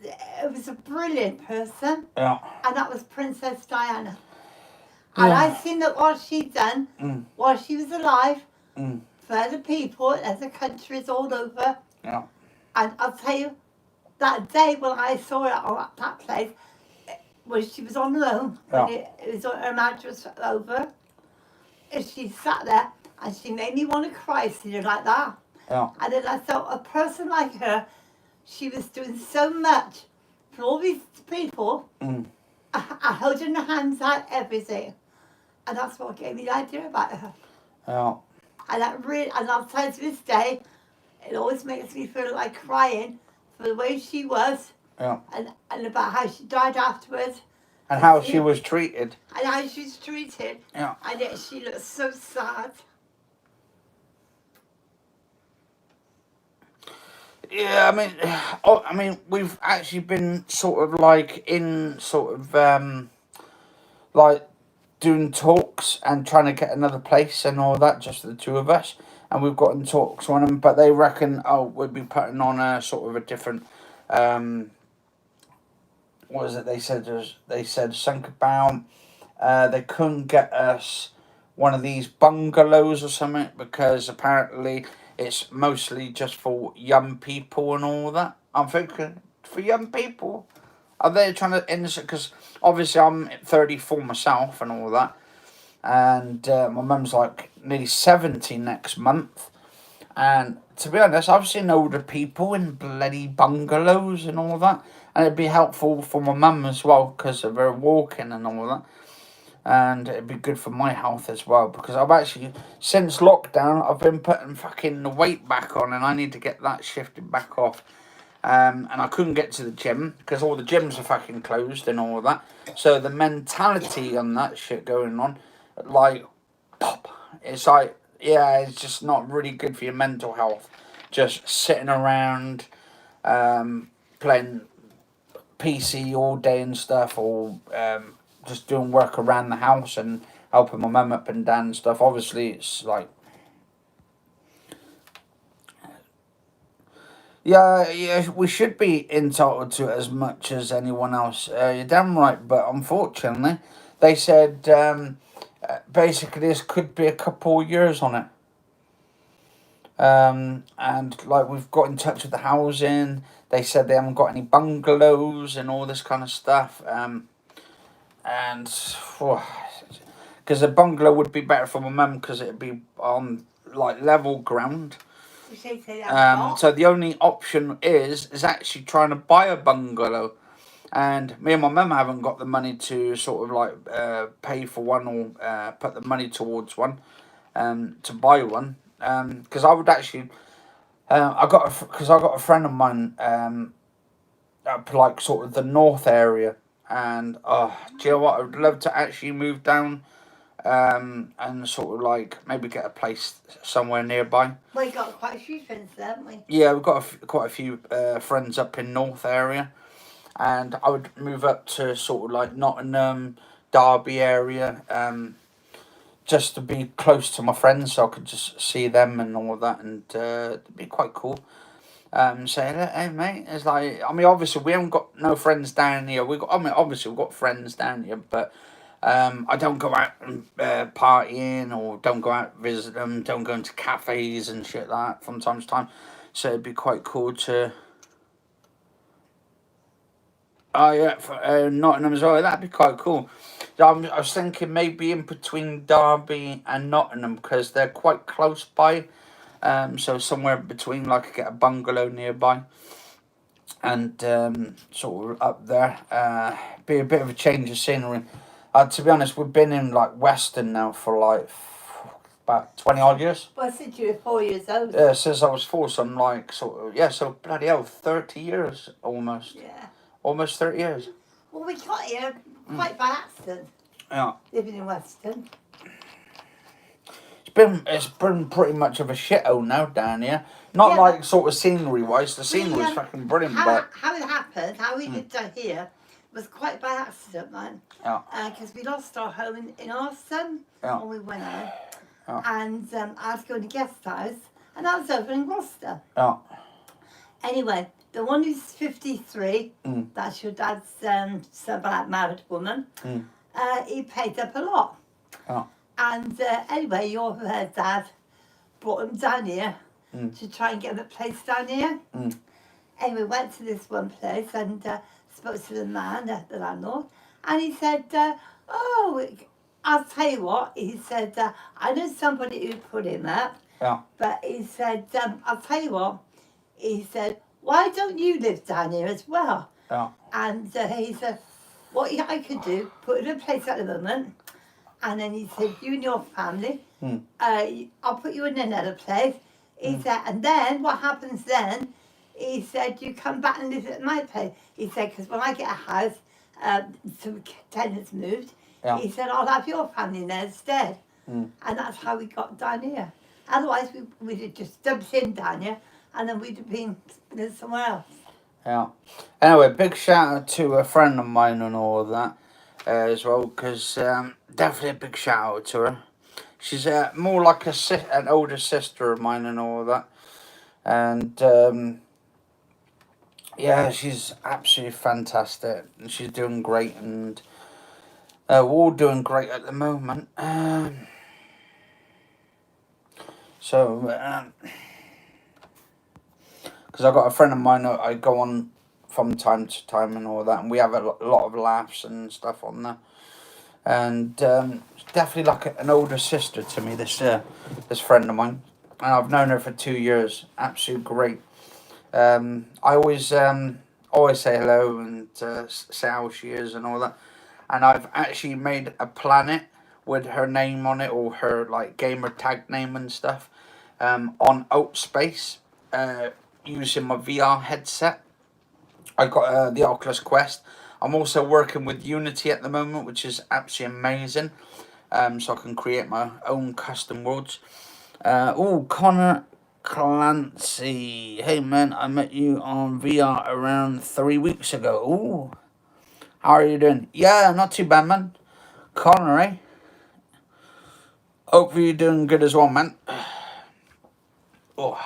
it was a brilliant person, Yeah. and that was Princess Diana. And I seen that what she'd done while she was alive, for the people and the countries all over. Yeah. And I'll tell you, that day when I saw her on that place, when she was on her own, when it was on her mattress over, and she sat there and she made me want to cry, seeing her like that. Yeah. And then I thought, a person like her, she was doing so much for all these people, I holding her hands out, everything. And that's what gave me the idea about her. Yeah. And that really, and I'll tell you to this day, it always makes me feel like crying for the way she was, and about how she died afterwards, and how she was treated, and how she was treated, and yet she looked so sad. Yeah, I mean, we've actually been sort of like in sort of like doing talks and trying to get another place and all that, just the two of us, and we've gotten talks on them, but they reckon, we'll be putting on a sort of a different, what is it they said something about, they couldn't get us one of these bungalows or something, because apparently it's mostly just for young people and all that. I'm thinking, for young people? Are they trying to insert? Because obviously I'm 34 myself and all that, and my mum's like nearly 70 next month. And to be honest, I've seen older people in bloody bungalows and all that, and it'd be helpful for my mum as well because of her walking and all that, and it'd be good for my health as well, because I've actually, since lockdown, I've been putting fucking the weight back on, and I need to get that shifted back off. And I couldn't get to the gym because all the gyms are fucking closed and all that. So the mentality on that shit going on, like, pop, it's like, yeah, it's just not really good for your mental health. Just sitting around, playing PC all day and stuff, or just doing work around the house and helping my mum up and down and stuff. Obviously, it's like, yeah, we should be entitled to it as much as anyone else. You're damn right, but unfortunately, they said basically this could be a couple of years on it. And like we've got in touch with the housing. They said they haven't got any bungalows and all this kind of stuff. And because a bungalow would be better for my mum because it'd be on like level ground. So the only option is actually trying to buy a bungalow, and me and my mum haven't got the money to sort of like pay for one or put the money towards one, to buy one. Because I would actually, I got a friend of mine up like sort of the north area, and do you know what? I would love to actually move down. And sort of like maybe get a place somewhere nearby. We got quite a few friends there, haven't we? Yeah, we've got quite a few friends up in North area, and I would move up to sort of like Nottingham, Derby area, just to be close to my friends, so I could just see them and all of that, and it'd be quite cool. Saying, hey mate, it's like, I mean, obviously we haven't got no friends down here. Obviously we've got friends down here, but I don't go out and partying, or don't go out visit them, don't go into cafes and shit like that from time to time. So it'd be quite cool to. Oh yeah, for Nottingham as well. That'd be quite cool. I was thinking maybe in between Derby and Nottingham because they're quite close by. So somewhere between, like, I get a bungalow nearby, and sort of up there. Be a bit of a change of scenery. To be honest, we've been in like Western now for like about 20 odd years. Well, since you were 4 years old. Yeah, since I was 4, so I'm like sort of, yeah, so bloody hell, 30 years almost. Yeah. Almost 30 years. Well, we got here quite by accident. Yeah. Living in Western. It's been pretty much of a shithole now down here. Not like sort of scenery wise. The scenery's fucking brilliant, but how it happened, how we lived down here, was quite by accident, man. Yeah. Because we lost our home in Austin when we went out. Yeah. And I was going to guest house, and I was over in Gloucester. Yeah. Anyway, the one who's 53, that's your dad's married woman, he paid up a lot. Yeah. And anyway, your dad brought him down here to try and get him a place down here. Anyway, went to this one place and spoke to the man, the landlord, and he said, oh, I'll tell you what, he said, I know somebody who put him up, but he said, I'll tell you what, he said, why don't you live down here as well? And he said, what I could do, put him in a place at the moment, and then he said, you and your family, I'll put you in another place. He said, and then what happens then, he said, you come back and live at my place. He said, because when I get a house, some tenants moved, he said, I'll have your family there instead. And that's how we got down here. Otherwise, we'd have just dumped in down here, and then we'd have been somewhere else. Yeah. Anyway, big shout out to a friend of mine and all of that as well, because definitely a big shout out to her. She's more like an older sister of mine and all of that. And yeah, she's absolutely fantastic, and she's doing great, and we're all doing great at the moment. So, because I've got a friend of mine that I go on from time to time and all that, and we have a lot of laughs and stuff on there. And definitely like an older sister to me, this friend of mine, and I've known her for 2 years. Absolutely great. I always say hello and say how she is and all that. And I've actually made a planet with her name on it, or her like gamer tag name and stuff, on Outspace, using my VR headset. I got the Oculus Quest. I'm also working with Unity at the moment, which is absolutely amazing. So I can create my own custom worlds. Connor Clancy. Hey man, I met you on VR around 3 weeks ago. Ooh, how are you doing? Yeah, not too bad, man. Connor, eh? Hopefully you're doing good as well, man. Oh,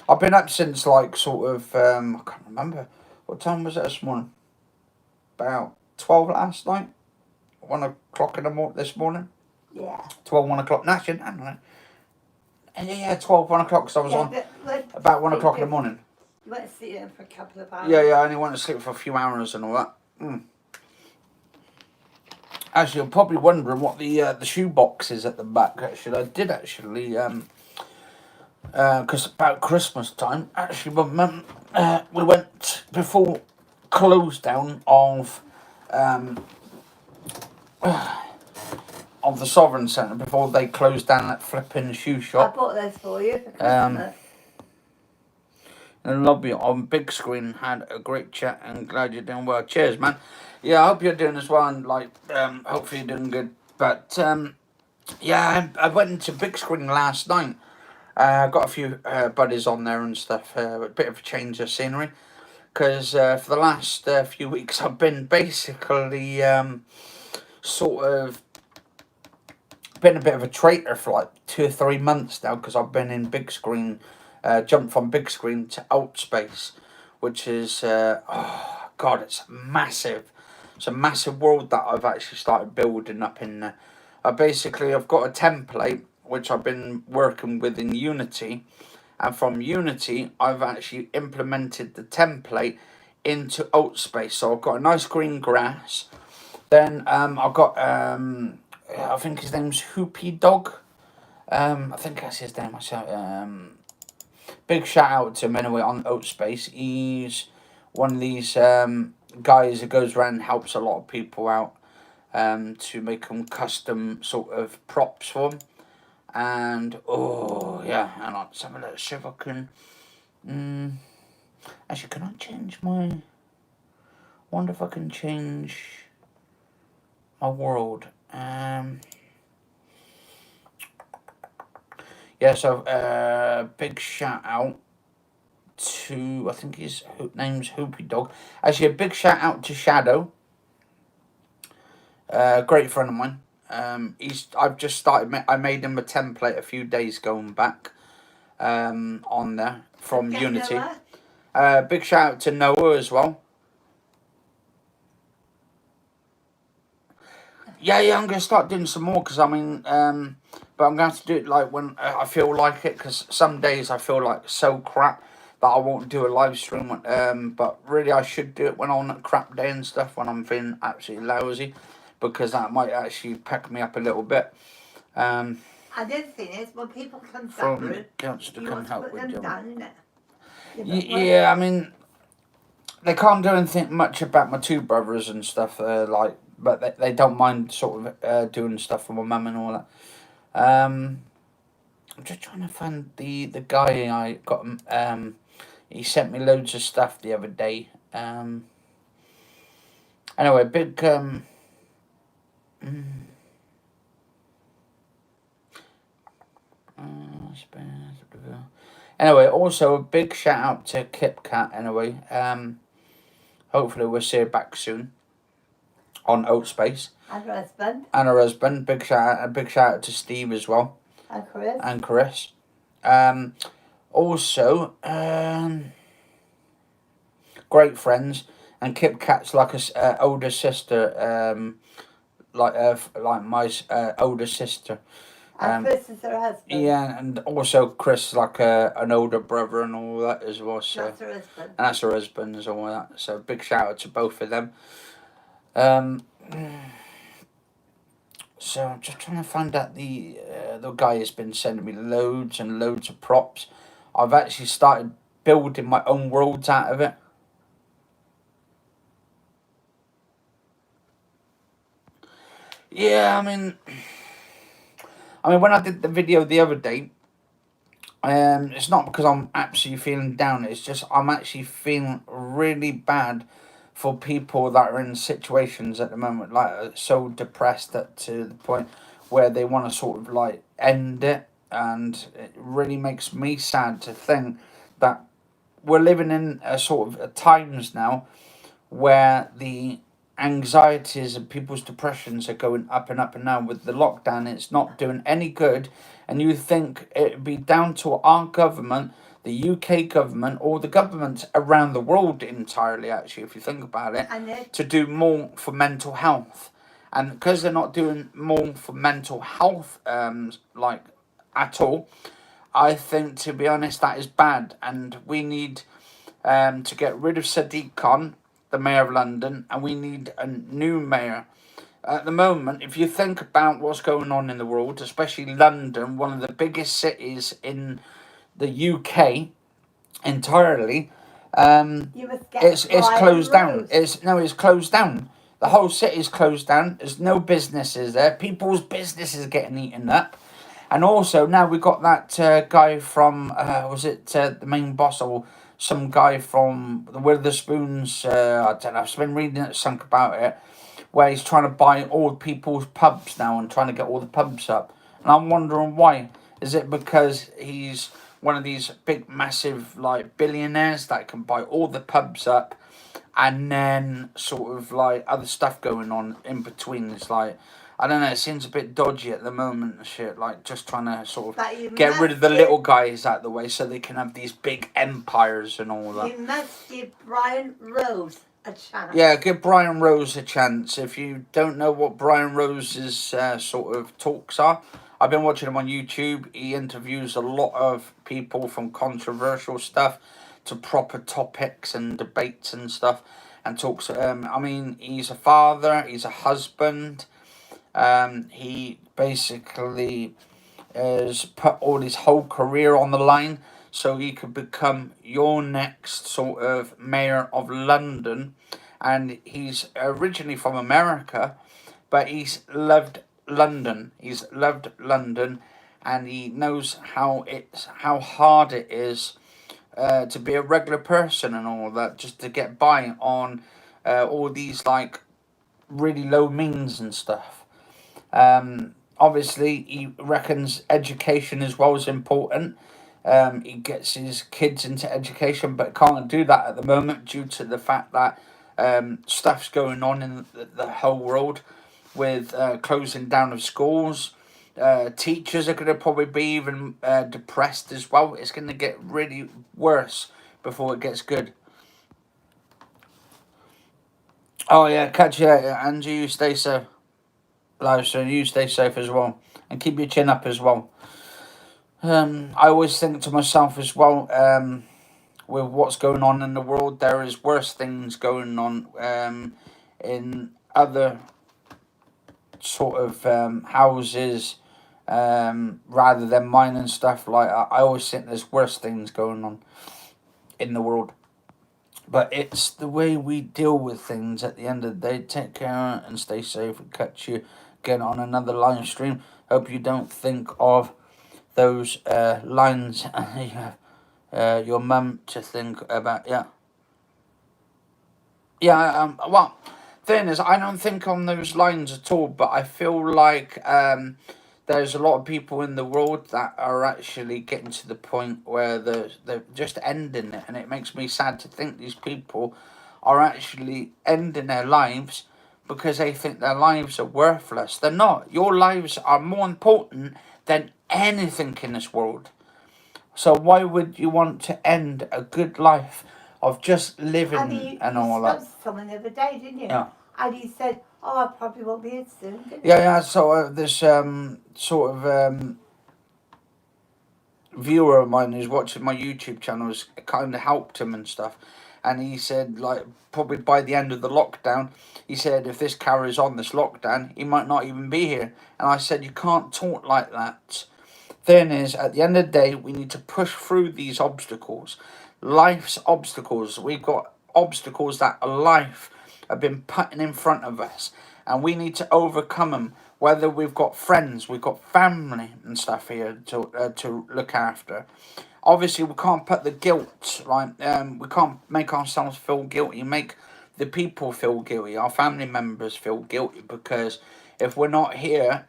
I've been up since like sort of I can't remember what time was it this morning. About 12 last night. 1 o'clock in the this morning. Yeah. 1 o'clock. No, actually, I don't know. Yeah, 12, 1 o'clock, because I was on about 1 o'clock in the morning. You went to sleep then for a couple of hours? Yeah, I only went to sleep for a few hours and all that. Actually, you're probably wondering what the shoebox is at the back. Actually, I did actually, because about Christmas time, actually, my mum, we went before close down of the Sovereign Centre, before they closed down that flipping shoe shop. I bought those for you for Christmas. In the lobby on big screen, had a great chat and glad you're doing well. Cheers, man. Yeah, I hope you're doing as well, and hopefully you're doing good. But yeah, I went into big screen last night. Got a few buddies on there and stuff. A bit of a change of scenery, because for the last few weeks I've been basically sort of been a bit of a traitor for like 2 or 3 months now, because I've been in big screen. Jumped from big screen to Outspace, which is oh god, it's massive. It's a massive world that I've actually started building up in there. I've got a template which I've been working with in Unity, and from Unity I've actually implemented the template into Outspace. So I've got a nice green grass. Then I've got I think his name's Hoopy Dog. I think that's his name myself. Big shout out to him anyway on Outspace. He's one of these guys that goes around and helps a lot of people out to make them custom sort of props for them. And oh yeah, and let's have a little see if I can. Actually, can I change my? Wonder if I can change my world. Yeah, so big shout out to, I think his name's Hoopy Dog. Actually, a big shout out to Shadow. Great friend of mine. I've just started. I made him a template a few days going back. On there from Unity. Big shout out to Noah as well. Yeah, I'm gonna start doing some more, because I mean, but I'm going to have to do it like when I feel like it, because some days I feel like so crap that I won't do a live stream. But really I should do it when I'm on a crap day and stuff, when I'm feeling absolutely lousy, because that might actually pack me up a little bit. And the other thing is, when people come separate, you want to put them down, innit? Yeah, I mean, they can't do anything much about my two brothers and stuff, but they don't mind sort of doing stuff for my mum and all that. I'm just trying to find the guy I got. He sent me loads of stuff the other day. Anyway, big anyway, also a big shout out to Kip Cat. Anyway, hopefully we'll see her back soon on Outspace. And her husband. And her husband. Big shout out to Steve as well. And Chris. Also, great friends, and Kip Cat's like a older sister, like my older sister. And Chris is her husband. Yeah, and also Chris like an older brother and all that as well. So that's her husband. And that's her husband as all that. So big shout out to both of them. So I'm just trying to find out the guy has been sending me loads and loads of props. I've actually started building my own worlds out of it. Yeah, I mean when I did the video the other day, it's not because I'm absolutely feeling down. It's just I'm actually feeling really bad for people that are in situations at the moment, like so depressed to the point where they want to sort of like end it, and it really makes me sad to think that we're living in a sort of times now where the anxieties and people's depressions are going up and up and down with the lockdown. It's not doing any good, and you think it'd be down to our government, the UK government, or the governments around the world entirely, actually, if you think about it, to do more for mental health. And because they're not doing more for mental health, like, at all, I think, to be honest, that is bad, and we need to get rid of Sadiq Khan, the Mayor of London, and we need a new mayor. At the moment, if you think about what's going on in the world, especially London, one of the biggest cities in the UK entirely, it's closed down. It's closed down. The whole city's closed down. There's no businesses there. People's businesses are getting eaten up. And also now we've got that guy from was it the main boss or some guy from the Witherspoons? I don't know. I've been reading something about it, where he's trying to buy all people's pubs now and trying to get all the pubs up. And I'm wondering why. Is it because he's one of these big, massive, like, billionaires that can buy all the pubs up, and then sort of like other stuff going on in between? It's like, I don't know, it seems a bit dodgy at the moment and shit, like just trying to sort of get rid of the little guys out of the way so they can have these big empires and all that. You must give Brian Rose a chance. Yeah, give Brian Rose a chance. If you don't know what Brian Rose's sort of talks are, I've been watching him on YouTube. He interviews a lot of people, from controversial stuff to proper topics and debates and stuff, and talks. I mean, he's a father, he's a husband. He basically has put all his whole career on the line so he could become your next sort of mayor of London. And he's originally from America, but he's loved London. He's loved London, and he knows how hard it is to be a regular person and all that, just to get by on all these like really low means and stuff. Obviously, he reckons education as well is important. He gets his kids into education, but can't do that at the moment due to the fact that stuff's going on in the whole world with closing down of schools. Teachers are going to probably be even depressed as well. It's going to get really worse before it gets good. Oh yeah, catch you later, Andrew. You stay safe. So you stay safe as well, and keep your chin up as well. I always think to myself as well, with what's going on in the world, there is worse things going on in other sort of houses rather than mine and stuff. Like I always think there's worse things going on in the world. But it's the way we deal with things at the end of the day. Take care and stay safe, and catch you again on another live stream. Hope you don't think of those lines you have your mum to think about. Well, thing is, I don't think on those lines at all, but I feel like there's a lot of people in the world that are actually getting to the point where they're just ending it, and it makes me sad to think these people are actually ending their lives because they think their lives are worthless. They're not. Your lives are more important than anything in this world. So why would you want to end a good life of just living and all that? You spoke to someone the other day, didn't you? Yeah. And he said, "Oh, I probably won't be here soon." Didn't Yeah. So this sort of viewer of mine who's watching my YouTube channel has kind of helped him and stuff, and he said like probably by the end of the lockdown, he said if this carries on, this lockdown, he might not even be here. And I said you can't talk like that. Thing is, at the end of the day, we need to push through these obstacles, life's obstacles. We've got obstacles that life have been putting in front of us, and we need to overcome them. Whether we've got friends, we've got family and stuff here to look after. Obviously, we can't put the guilt, right? We can't make ourselves feel guilty, make the people feel guilty, our family members feel guilty, because if we're not here,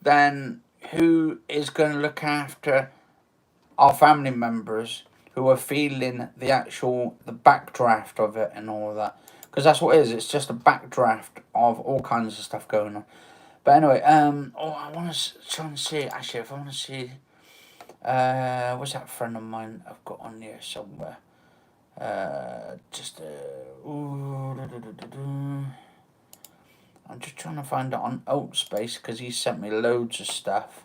then who is going to look after our family members who are feeling the backdraft of it and all of that? Because that's what it is. It's just a backdraft of all kinds of stuff going on. But anyway, I want to try and see. Actually, if I want to see, what's that friend of mine I've got on here somewhere? I'm just trying to find it on Space because he sent me loads of stuff.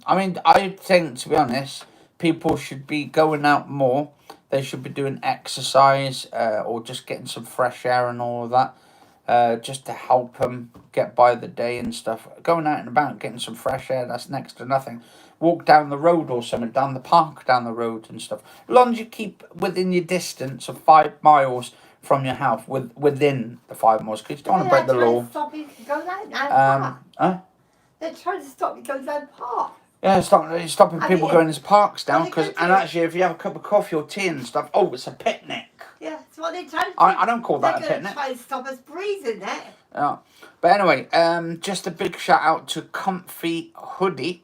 I mean, I think, to be honest, people should be going out more. They should be doing exercise or just getting some fresh air and all of that. Just to help them get by the day and stuff. Going out and about, getting some fresh air, that's next to nothing. Walk down the road or something, down the park, down the road and stuff. As long as you keep within your distance of 5 miles from your house, within the 5 miles, because you don't want to break the law. Stop you going out now. They're trying to stop you going down the park. Yeah, stopping people going into parks down, and actually if you have a cup of coffee or tea and stuff, oh, it's a picnic. Yeah, that's what they're trying to do. I don't call that a picnic. They're going to try and stop us breathing there. Yeah. But anyway, just a big shout out to Comfy Hoodie,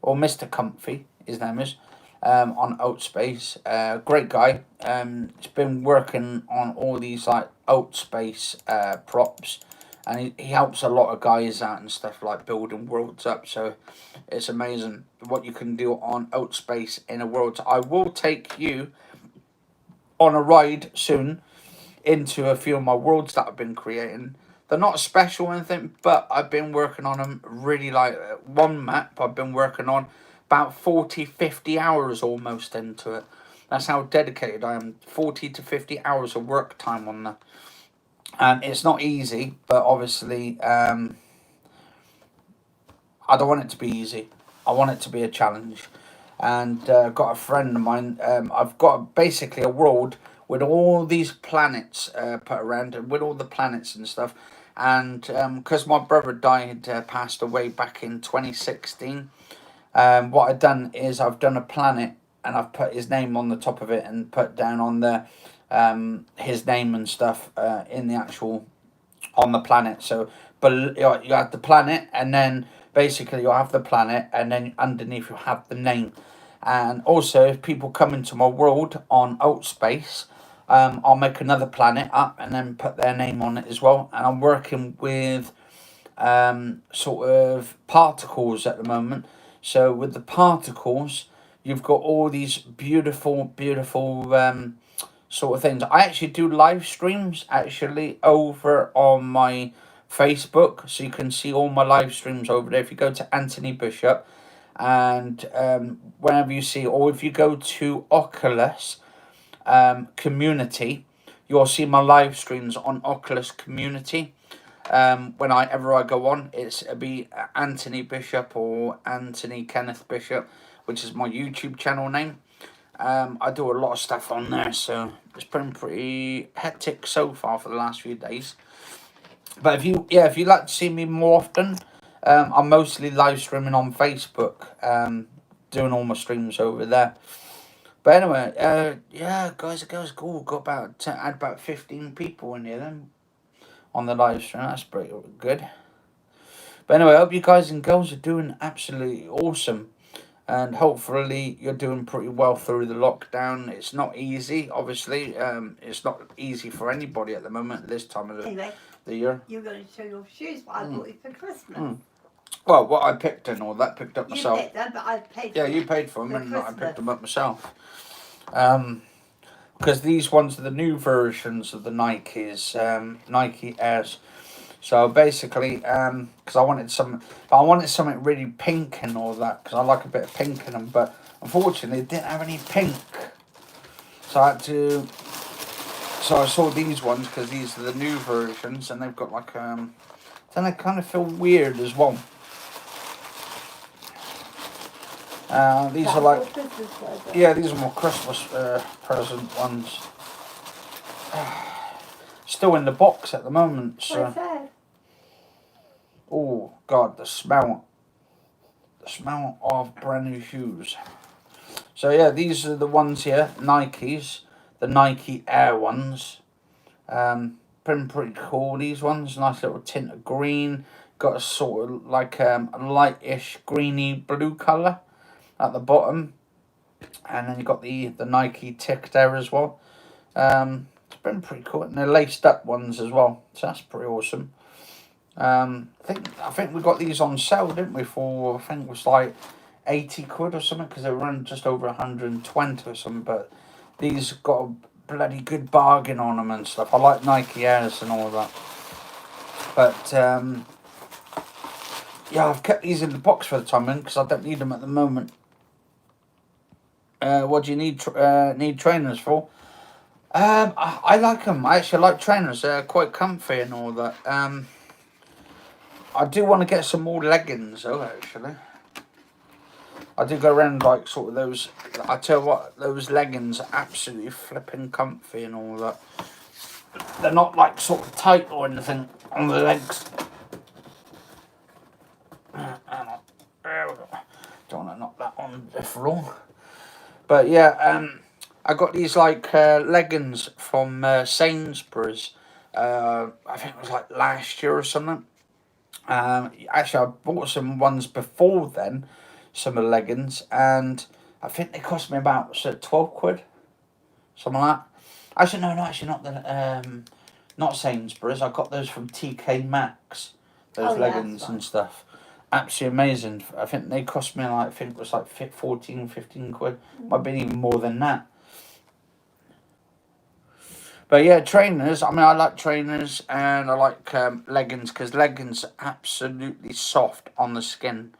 or Mr. Comfy, his name is, on Oatspace. Great guy. He's been working on all these like Oatspace props, and he helps a lot of guys out and stuff, like building worlds up. So it's amazing what you can do on Oatspace in a world. I will take you on a ride soon into a few of my worlds that I've been creating. They're not special or anything, but I've been working on them really. Like one map I've been working on about 40-50 hours almost into it. That's how dedicated I am. 40 to 50 hours of work time on that. And it's not easy, but obviously I don't want it to be easy. I want it to be a challenge. And got a friend of mine. I've got basically a world with all these planets put around, and with all the planets and stuff. And because my brother died, passed away back in 2016, what I've done is I've done a planet, and I've put his name on the top of it, and put down on the his name and stuff in the actual on the planet. So, but you have the planet, and then basically you'll have the planet, and then underneath you'll have the name. And also, if people come into my world on Oatspace, I'll make another planet up and then put their name on it as well. And I'm working with sort of particles at the moment. So with the particles, you've got all these beautiful sort of things. I actually do live streams actually over on my Facebook, so you can see all my live streams over there. If you go to Anthony Bishop, and whenever you see, or if you go to Oculus Community, you'll see my live streams on Oculus Community. Whenever I go on, it'll be Anthony Bishop or Anthony Kenneth Bishop, which is my YouTube channel name. I do a lot of stuff on there, so it's been pretty hectic so far for the last few days. But if you like to see me more often, I'm mostly live streaming on Facebook, doing all my streams over there. But anyway, guys and girls, cool. Got had about 15 people in here then on the live stream. That's pretty good. But anyway, I hope you guys and girls are doing absolutely awesome. And hopefully you're doing pretty well through the lockdown. It's not easy, obviously. It's not easy for anybody at the moment, this time of the year. You're going to show your shoes, what I bought you for Christmas. Well, what I picked and all that, picked up myself. You picked them, but I paid for them. Yeah, you paid for them, and Christmas. I picked them up myself. Because these ones are the new versions of the Nikes, Nike Airs. So basically, because I wanted something really pink and all that, because I like a bit of pink in them, but unfortunately, they didn't have any pink. So I saw these ones, because these are the new versions, and they've got like, then they kind of feel weird as well. These are like, these are more Christmas present ones. Still in the box at the moment, so. What's that? Oh God, the smell of brand new shoes. So yeah, these are the ones here, Nikes, the Nike Air ones. Been pretty cool. These ones, nice little tint of green. Got a sort of like a lightish greeny blue colour at the bottom, and then you got the Nike tick there as well. It's been pretty cool, and they're laced up ones as well, so that's pretty awesome. I think we got these on sale, didn't we? For I think it was like 80 quid or something, because they were running just over 120 or something. But these got a bloody good bargain on them and stuff. I like Nike Airs and all that. But yeah, I've kept these in the box for the time being because I don't need them at the moment. What do you need trainers for? I like them. I actually like trainers. They're quite comfy and all that. I do want to get some more leggings though, actually. I do go around like sort of those, I tell you what, those leggings are absolutely flipping comfy and all that. They're not like sort of tight or anything on the legs. Don't want to knock that on the floor. But yeah, I got these like leggings from Sainsbury's. I think it was like last year or something. Actually, I bought some ones before then, some of the leggings, and I think they cost me about 12 quid, something like that. Actually, no, actually not not Sainsbury's. I got those from TK Maxx, those leggings and stuff. Absolutely amazing. I think they cost me like, I think it was like 14, 15 quid. Might be even more than that. But yeah, trainers. I mean, I like trainers and I like leggings because leggings are absolutely soft on the skin,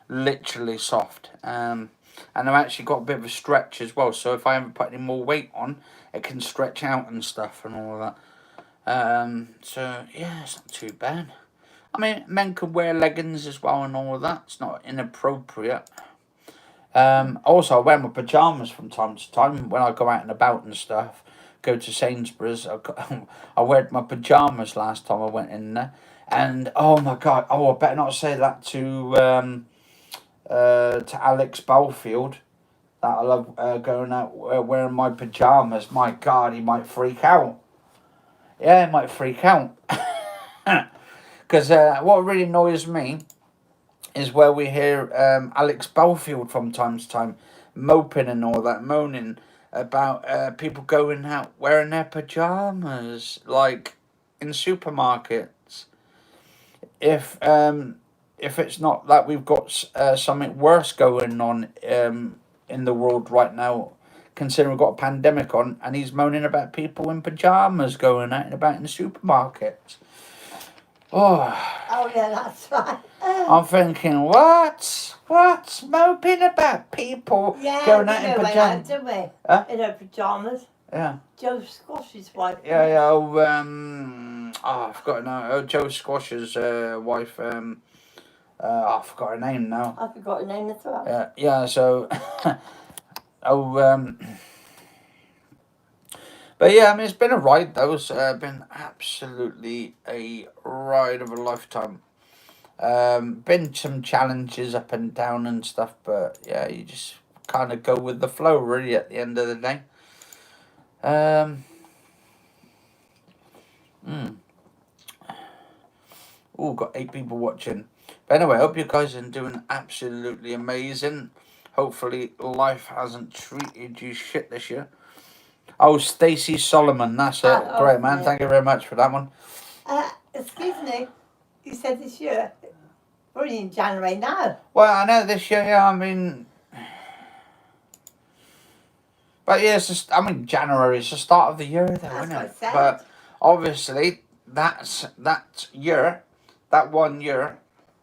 literally soft. And I've actually got a bit of a stretch as well. So if I haven't put any more weight on, it can stretch out and stuff and all of that. So yeah, it's not too bad. I mean, men can wear leggings as well and all of that. It's not inappropriate. Also, I wear my pyjamas from time to time when I go out and about and stuff. Go to Sainsbury's. I wear my pyjamas last time I went in there, and oh my god! Oh, I better not say that to Alex Belfield. That I love going out wearing my pyjamas. My god, he might freak out. Yeah, he might freak out. Because what really annoys me is where we hear Alex Belfield from time to time moping and all that, moaning about people going out wearing their pyjamas, like in supermarkets. If it's not that we've got something worse going on in the world right now, considering we've got a pandemic on, and he's moaning about people in pyjamas going out and about in the supermarkets. Oh yeah, that's right. I'm thinking, what? What's moping about people going out in pyjamas? Didn't we? Huh? In her pyjamas. Yeah. Joe Squash's wife. Yeah. I've forgotten now. Oh, Joe Squash's wife. I forgot her name now. I forgot her name as well. Yeah. So, but yeah, I mean, it's been a ride though. It's been absolutely a ride of a lifetime. Been some challenges up and down and stuff, but yeah, you just kind of go with the flow really at the end of the day. Got 8 people watching. But anyway, I hope you guys are doing absolutely amazing. Hopefully life hasn't treated you shit this year. Oh, Stacey Solomon, that's it. Great, man. Thank you very much for that one. Excuse me, you said this year. We're in January now. Well, I know this year, yeah, I mean... But yeah, January is the start of the year, though, isn't it? But obviously, that year, that 1 year,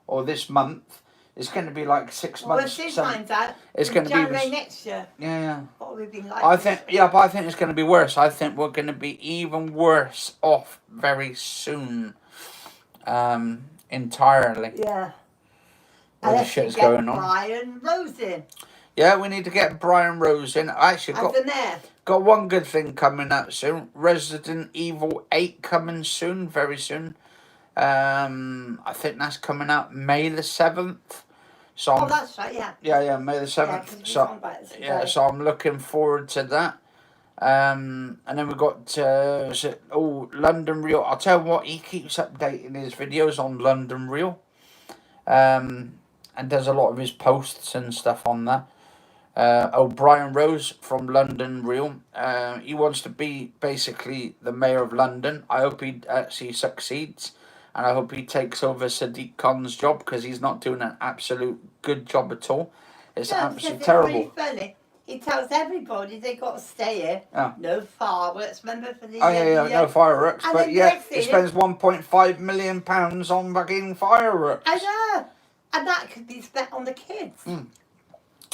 or this month, is going to be like 6 months. We'll see find out. It's going to be January next year. Yeah. What we've been like. But I think it's going to be worse. I think we're going to be even worse off very soon. Entirely. Yeah. Where the shit's going on. Brian Rose in. Yeah, we need to get Brian Rose in. I actually got one good thing coming up soon. Resident Evil 8 coming soon, very soon. I think that's coming out May the 7th. So that's right, yeah. Yeah, May the 7th. Yeah, so I'm looking forward to that. And then we've got London Real. I'll tell you what, he keeps updating his videos on London Real. And does a lot of his posts and stuff on that. Brian Rose from London Real. He wants to be basically the mayor of London. I hope he actually succeeds. And I hope he takes over Sadiq Khan's job because he's not doing an absolute good job at all. It's absolutely terrible. It's really funny. He tells everybody they got to stay here. Yeah. No fireworks, remember for the no fireworks. But yeah, he spends £1.5 million on fucking fireworks. I know. And that could be spent on the kids.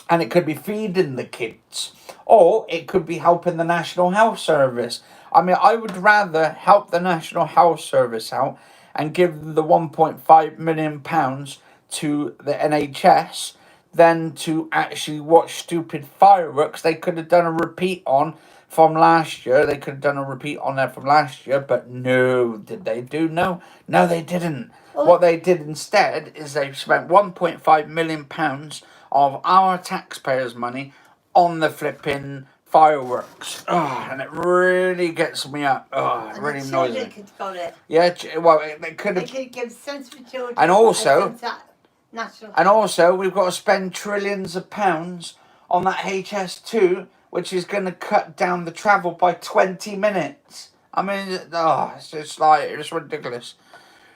And it could be feeding the kids. Or it could be helping the National Health Service. I mean, I would rather help the National Health Service out and give the £1.5 million to the NHS than to actually watch stupid fireworks. They could have done a repeat on from last year. They could have done a repeat on that from last year, but no, did they do? No, they didn't. What they did instead is they spent £1.5 million of our taxpayers' money on the flipping fireworks. And it really gets me up. It really annoys me. Could got it. Yeah, well, they could have. They could give sense for children. And also, we've got to spend trillions of pounds on that HS2, which is going to cut down the travel by 20 minutes. I mean, it's just like, it's ridiculous.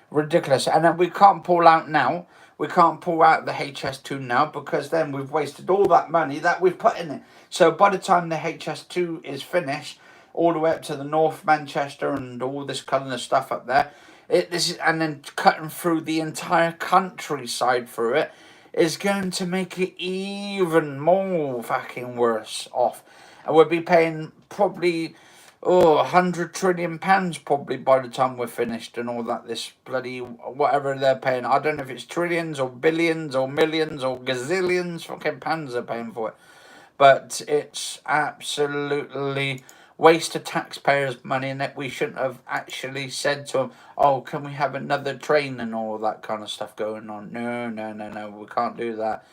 Ridiculous. And then we can't pull out now. We can't pull out the HS2 now because then we've wasted all that money that we've put in it. So by the time the HS2 is finished, all the way up to the North Manchester and all this kind of stuff up there, and then cutting through the entire countryside through it is going to make it even more fucking worse off. And we'll be paying probably £100 trillion probably by the time we're finished and all that. This bloody whatever they're paying. I don't know if it's trillions or billions or millions or gazillions fucking pounds they're paying for it. But it's absolutely waste of taxpayers' money, and that we shouldn't have actually said to them, oh, can we have another train and all that kind of stuff going on? No, we can't do that.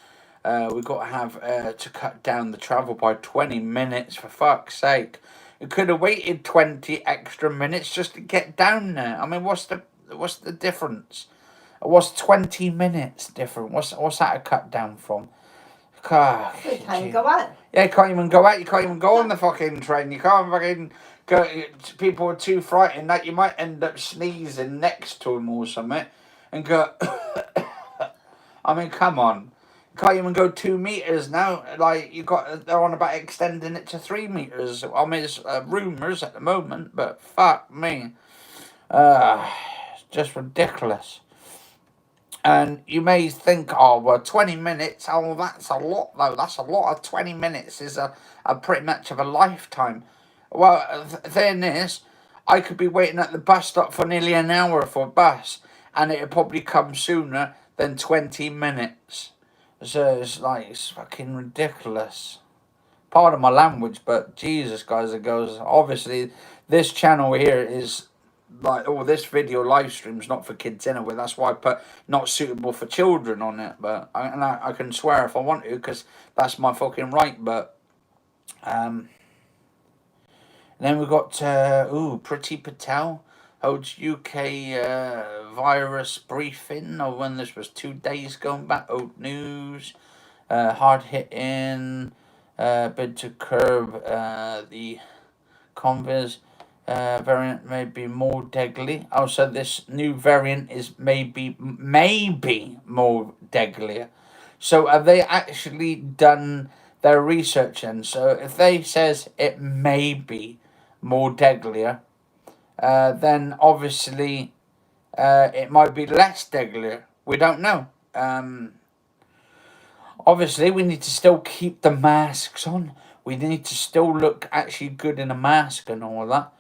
We've got to have to cut down the travel by 20 minutes, for fuck's sake. You could have waited 20 extra minutes just to get down there. I mean, what's the difference? What's 20 minutes different? What's that a cut down from? You can't go out. Yeah, you can't even go out. You can't even go on the fucking train. You can't fucking go. People are too frightened that you might end up sneezing next to them or something and go. I mean, come on. You can't even go 2 meters now. Like, they're on about extending it to 3 meters. I mean, it's rumours at the moment, but fuck me. Just ridiculous. And you may think, 20 minutes, that's a lot, though. That's a lot of 20 minutes is a pretty much of a lifetime. Well, the thing is, I could be waiting at the bus stop for nearly an hour for a bus, and it'll probably come sooner than 20 minutes. So it's fucking ridiculous. Pardon my language, but Jesus, guys and girls, obviously, this channel here is... this video live stream's not for kids anyway. That's why I put not suitable for children on it. But I can swear if I want to, because that's my fucking right. But then we got Priti Patel holds UK virus briefing. Or when this was 2 days going back. Old news. Hard hitting. Bid to curb the convers. Variant may be more deadly. So this new variant is maybe more deadlier. So have they actually done their research in? So if they says it may be more deadlier, then obviously it might be less deadlier. We don't know. Obviously we need to still keep the masks on. We need to still look actually good in a mask and all that.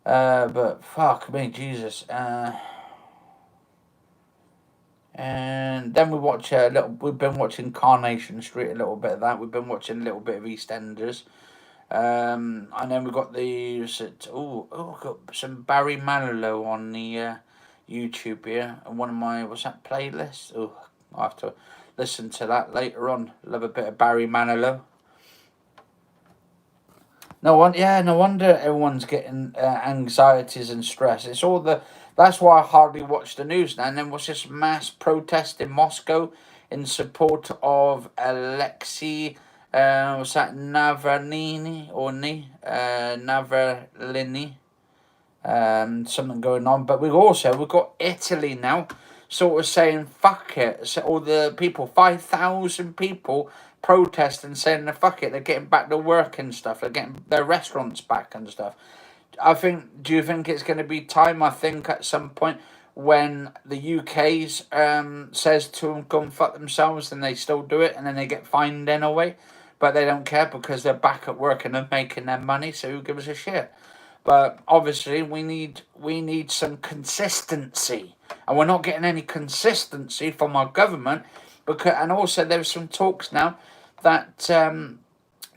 But fuck me, Jesus. And then we watch we've been watching Carnation Street, a little bit of that. We've been watching a little bit of EastEnders. And then we got got some Barry Manilow on the YouTube here. And one of my, what's that playlist? I'll have to listen to that later on. Love a bit of Barry Manilow. No wonder everyone's getting anxieties and stress. It's all that's why I hardly watch the news now. And then what's this mass protest in Moscow in support of Alexei, Navalny or Navalny, something going on. But we've got Italy now, sort of saying fuck it. So all the people, 5,000 people. Protesting, saying fuck it, they're getting back to work and stuff, they're getting their restaurants back and stuff. Do you think it's going to be time? I think at some point when the UK's says to them go and fuck themselves, and they still do it, and then they get fined anyway, but they don't care because they're back at work and they're making their money, so who gives a shit? But obviously we need some consistency, and we're not getting any consistency from our government, and also there's some talks now that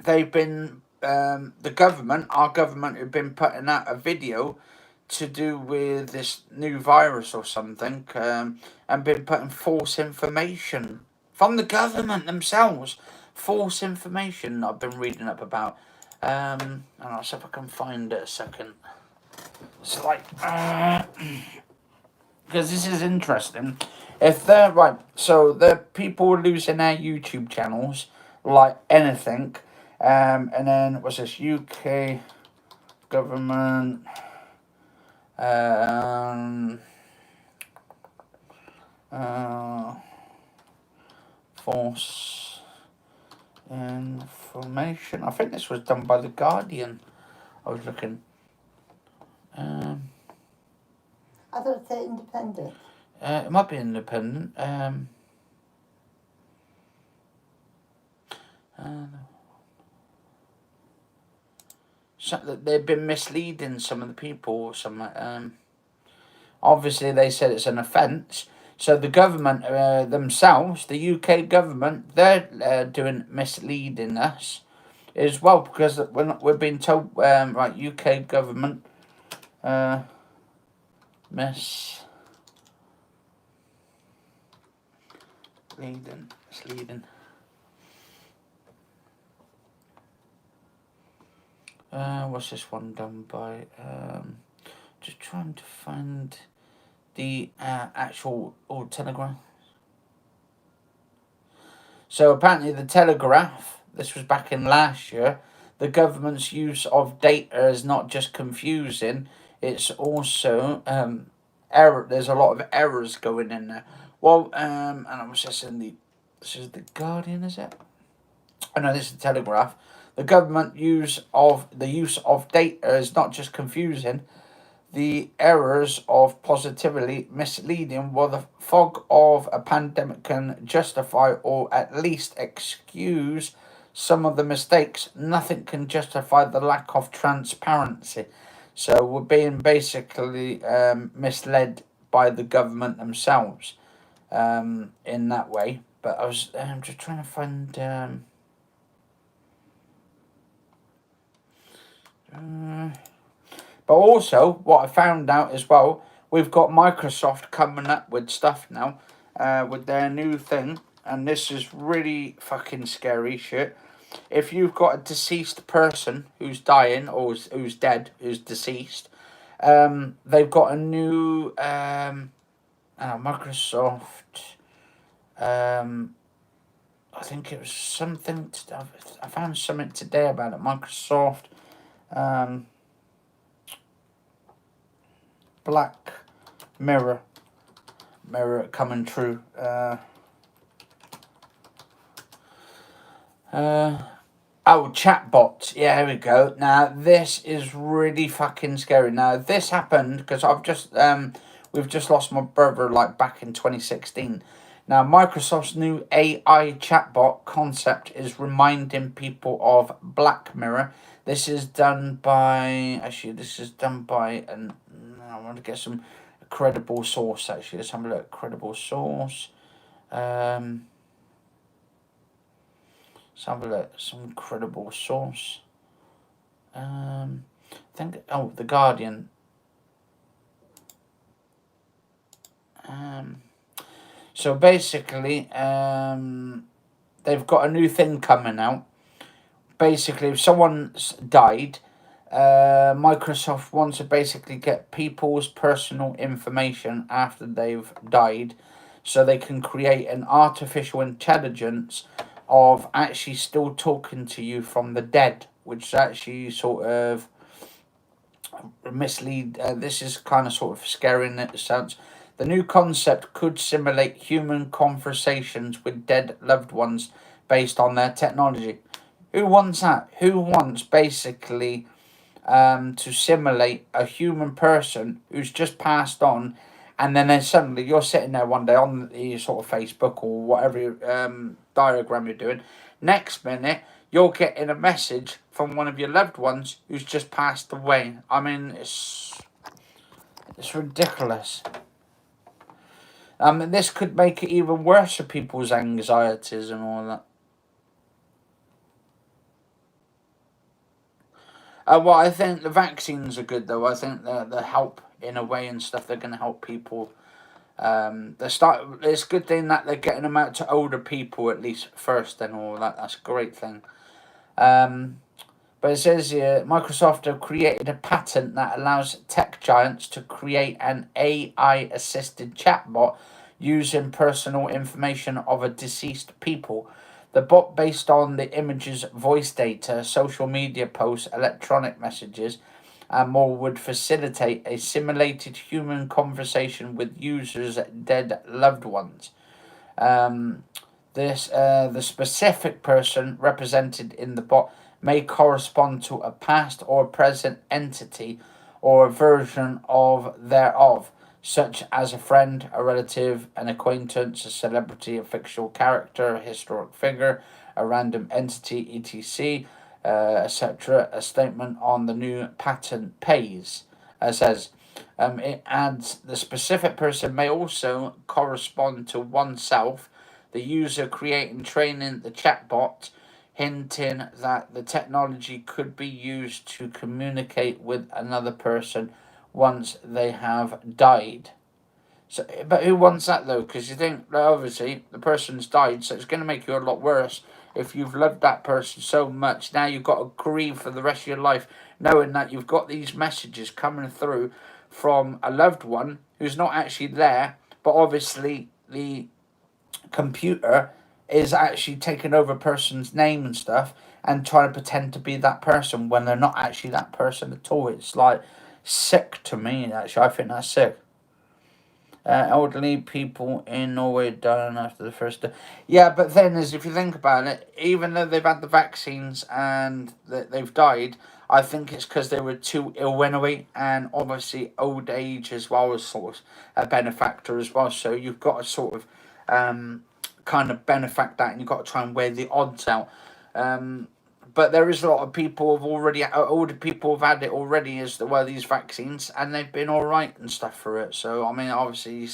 they've been our government have been putting out a video to do with this new virus or something, and been putting false information from the government themselves. False information I've been reading up about. And I'll see if I can find it a second. It's like, because this is interesting. If they're right, so the people losing their YouTube channels like anything, and then what's this? UK government. False information. I think this was done by The Guardian. I was looking. I thought it said independent. It might be independent. So that they've been misleading some of the people or something. Obviously, they said it's an offence. So the government themselves, the UK government, they're doing misleading us as well, because we're being told, right, UK government, misleading. What's this one done by? Just trying to find the actual Telegraph. So apparently the Telegraph, this was back in last year, the government's use of data is not just confusing, it's also error. There's a lot of errors going in there. Well, and I was just this is The Guardian, is it? Oh no, this is the Telegraph. The government use of data is not just confusing, the errors of positively misleading, while the fog of a pandemic can justify or at least excuse some of the mistakes. Nothing can justify the lack of transparency. So we're being basically misled by the government themselves in that way. But I was just trying to find... But also, what I found out as well, we've got Microsoft coming up with stuff now, with their new thing, and this is really fucking scary shit. If you've got a deceased person who's dying, or who's dead, who's deceased, they've got a new Microsoft, I think it was something, I found something today about it, Microsoft, Black Mirror coming true. Chatbots. Yeah, here we go. Now this is really fucking scary. Now this happened because we've just lost my brother like back in 2016. Now Microsoft's new AI chatbot concept is reminding people of Black Mirror. This is done by I want to get some credible source, actually. Let's have a look. Credible source. Let's have a look. Some credible source. I think... Oh, The Guardian. So basically, they've got a new thing coming out. Basically, if someone's died... Microsoft wants to basically get people's personal information after they've died, so they can create an artificial intelligence of actually still talking to you from the dead, which actually sort of mislead. This is kind of sort of scary in that sense. The new concept could simulate human conversations with dead loved ones based on their technology. Who wants that? Who wants basically to simulate a human person who's just passed on And then suddenly you're sitting there one day on the sort of Facebook or whatever diagram you're doing. Next minute, you're getting a message from one of your loved ones who's just passed away. I mean, it's ridiculous. This could make it even worse for people's anxieties and all that. Well, I think the vaccines are good, though. I think the help in a way and stuff. They're going to help people. It's a good thing that they're getting them out to older people at least first and all that. That's a great thing. But it says here, Microsoft have created a patent that allows tech giants to create an AI-assisted chatbot using personal information of a deceased people. The bot, based on the images, voice data, social media posts, electronic messages, and more, would facilitate a simulated human conversation with users' dead loved ones. The specific person represented in the bot may correspond to a past or present entity or a version of thereof, such as a friend, a relative, an acquaintance, a celebrity, a fictional character, a historic figure, a random entity, etc., etc. A statement on the new patent says, it adds, the specific person may also correspond to oneself, the user creating training the chatbot, hinting that the technology could be used to communicate with another person once they have died. So, but who wants that though? Because you think, obviously, the person's died, so it's going to make you a lot worse if you've loved that person so much. Now you've got to grieve for the rest of your life, knowing that you've got these messages coming through from a loved one who's not actually there, but obviously the computer is actually taking over a person's name and stuff and trying to pretend to be that person when they're not actually that person at all. It's like sick to me, actually. I think that's sick. Elderly people in Norway dying after the first day. Yeah, but then as if you think about it, even though they've had the vaccines and they've died, I think it's because they were too ill anyway, and obviously old age as well as sort of a benefactor as well. So you've got to sort of kind of benefact that, and you've got to try and weigh the odds out. But there is a lot of people have already, older people have had it already as well, these vaccines, and they've been all right and stuff for it. So, I mean, obviously,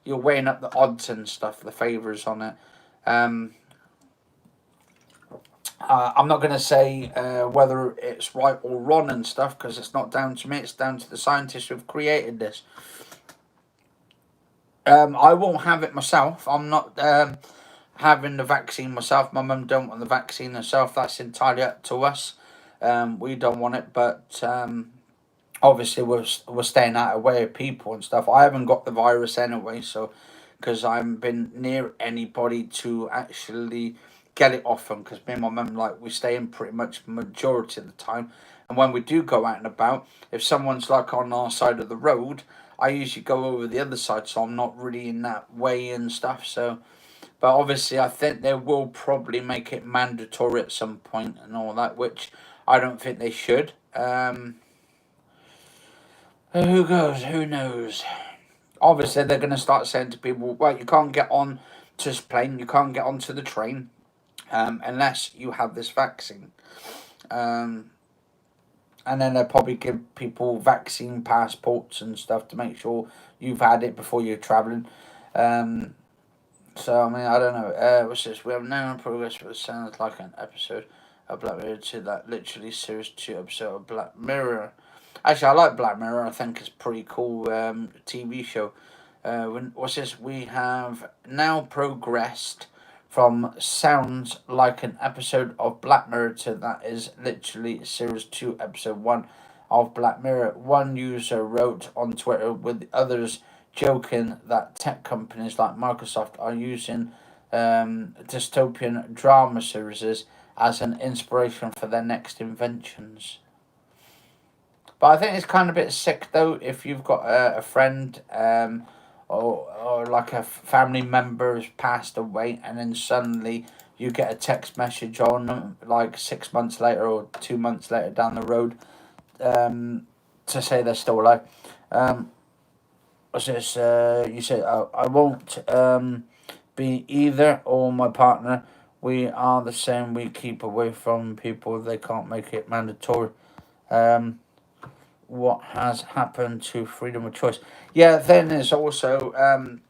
you're weighing up the odds and stuff, the favours on it. I'm not going to say whether it's right or wrong and stuff, because it's not down to me, it's down to the scientists who've created this. I won't have it myself. I'm not having the vaccine myself. My mum don't want the vaccine herself. That's entirely up to us. We don't want it, but obviously we're staying out of the way of people and stuff. I haven't got the virus anyway, so because I haven't been near anybody to actually get it off them. Because me and my mum, like, we stay in pretty much majority of the time, and when we do go out and about, if someone's like on our side of the road, I usually go over the other side, so I'm not really in that way and stuff. So, but obviously, I think they will probably make it mandatory at some point and all that, which I don't think they should. Who goes? Who knows? Obviously, they're going to start saying to people, well, you can't get on to this plane, you can't get onto the train unless you have this vaccine. And then they'll probably give people vaccine passports and stuff to make sure you've had it before you're travelling. So, I mean, I don't know. What's this? We have now in progress, but it sounds like an episode of Black Mirror 2, that literally series 2 episode of Black Mirror. Actually, I like Black Mirror. I think it's a pretty cool TV show. What's this? We have now progressed from sounds like an episode of Black Mirror to that is literally series 2 episode 1 of Black Mirror. One user wrote on Twitter, with others joking that tech companies like Microsoft are using dystopian drama series as an inspiration for their next inventions. But I think it's kind of a bit sick though if you've got a friend or like a family member has passed away, and then suddenly you get a text message on them like 6 months later or 2 months later down the road to say they're still alive. what's this? You said, I won't be either or my partner. We are the same. We keep away from people. They can't make it mandatory. What has happened to freedom of choice? Yeah, then there's also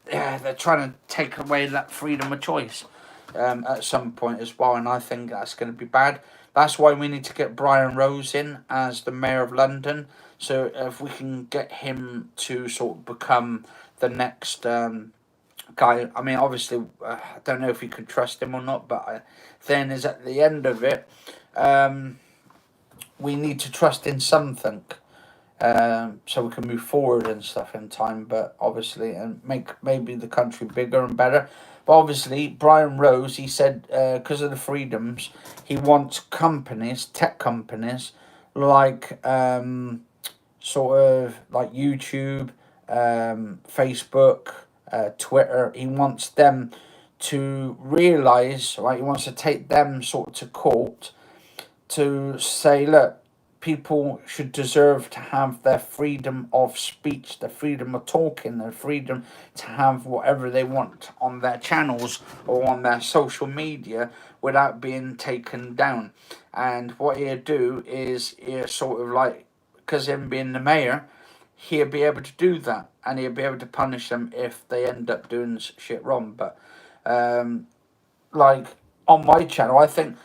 they're trying to take away that freedom of choice at some point as well, and I think that's going to be bad. That's why we need to get Brian Rose in as the Mayor of London. So if we can get him to sort of become the next guy, I mean, obviously, I don't know if you can trust him or not, but then is at the end of it, we need to trust in something. So we can move forward and stuff in time, but obviously, and make maybe the country bigger and better. But obviously, Brian Rose, he said, because of the freedoms, he wants companies, tech companies, like sort of like YouTube, Facebook, Twitter. He wants them to realize, right? He wants to take them sort of to court to say, look, people should deserve to have their freedom of speech, their freedom of talking, their freedom to have whatever they want on their channels or on their social media without being taken down. And what he'll do is he'll sort of like, because him being the mayor, he'll be able to do that, and he'll be able to punish them if they end up doing shit wrong. But like on my channel, I think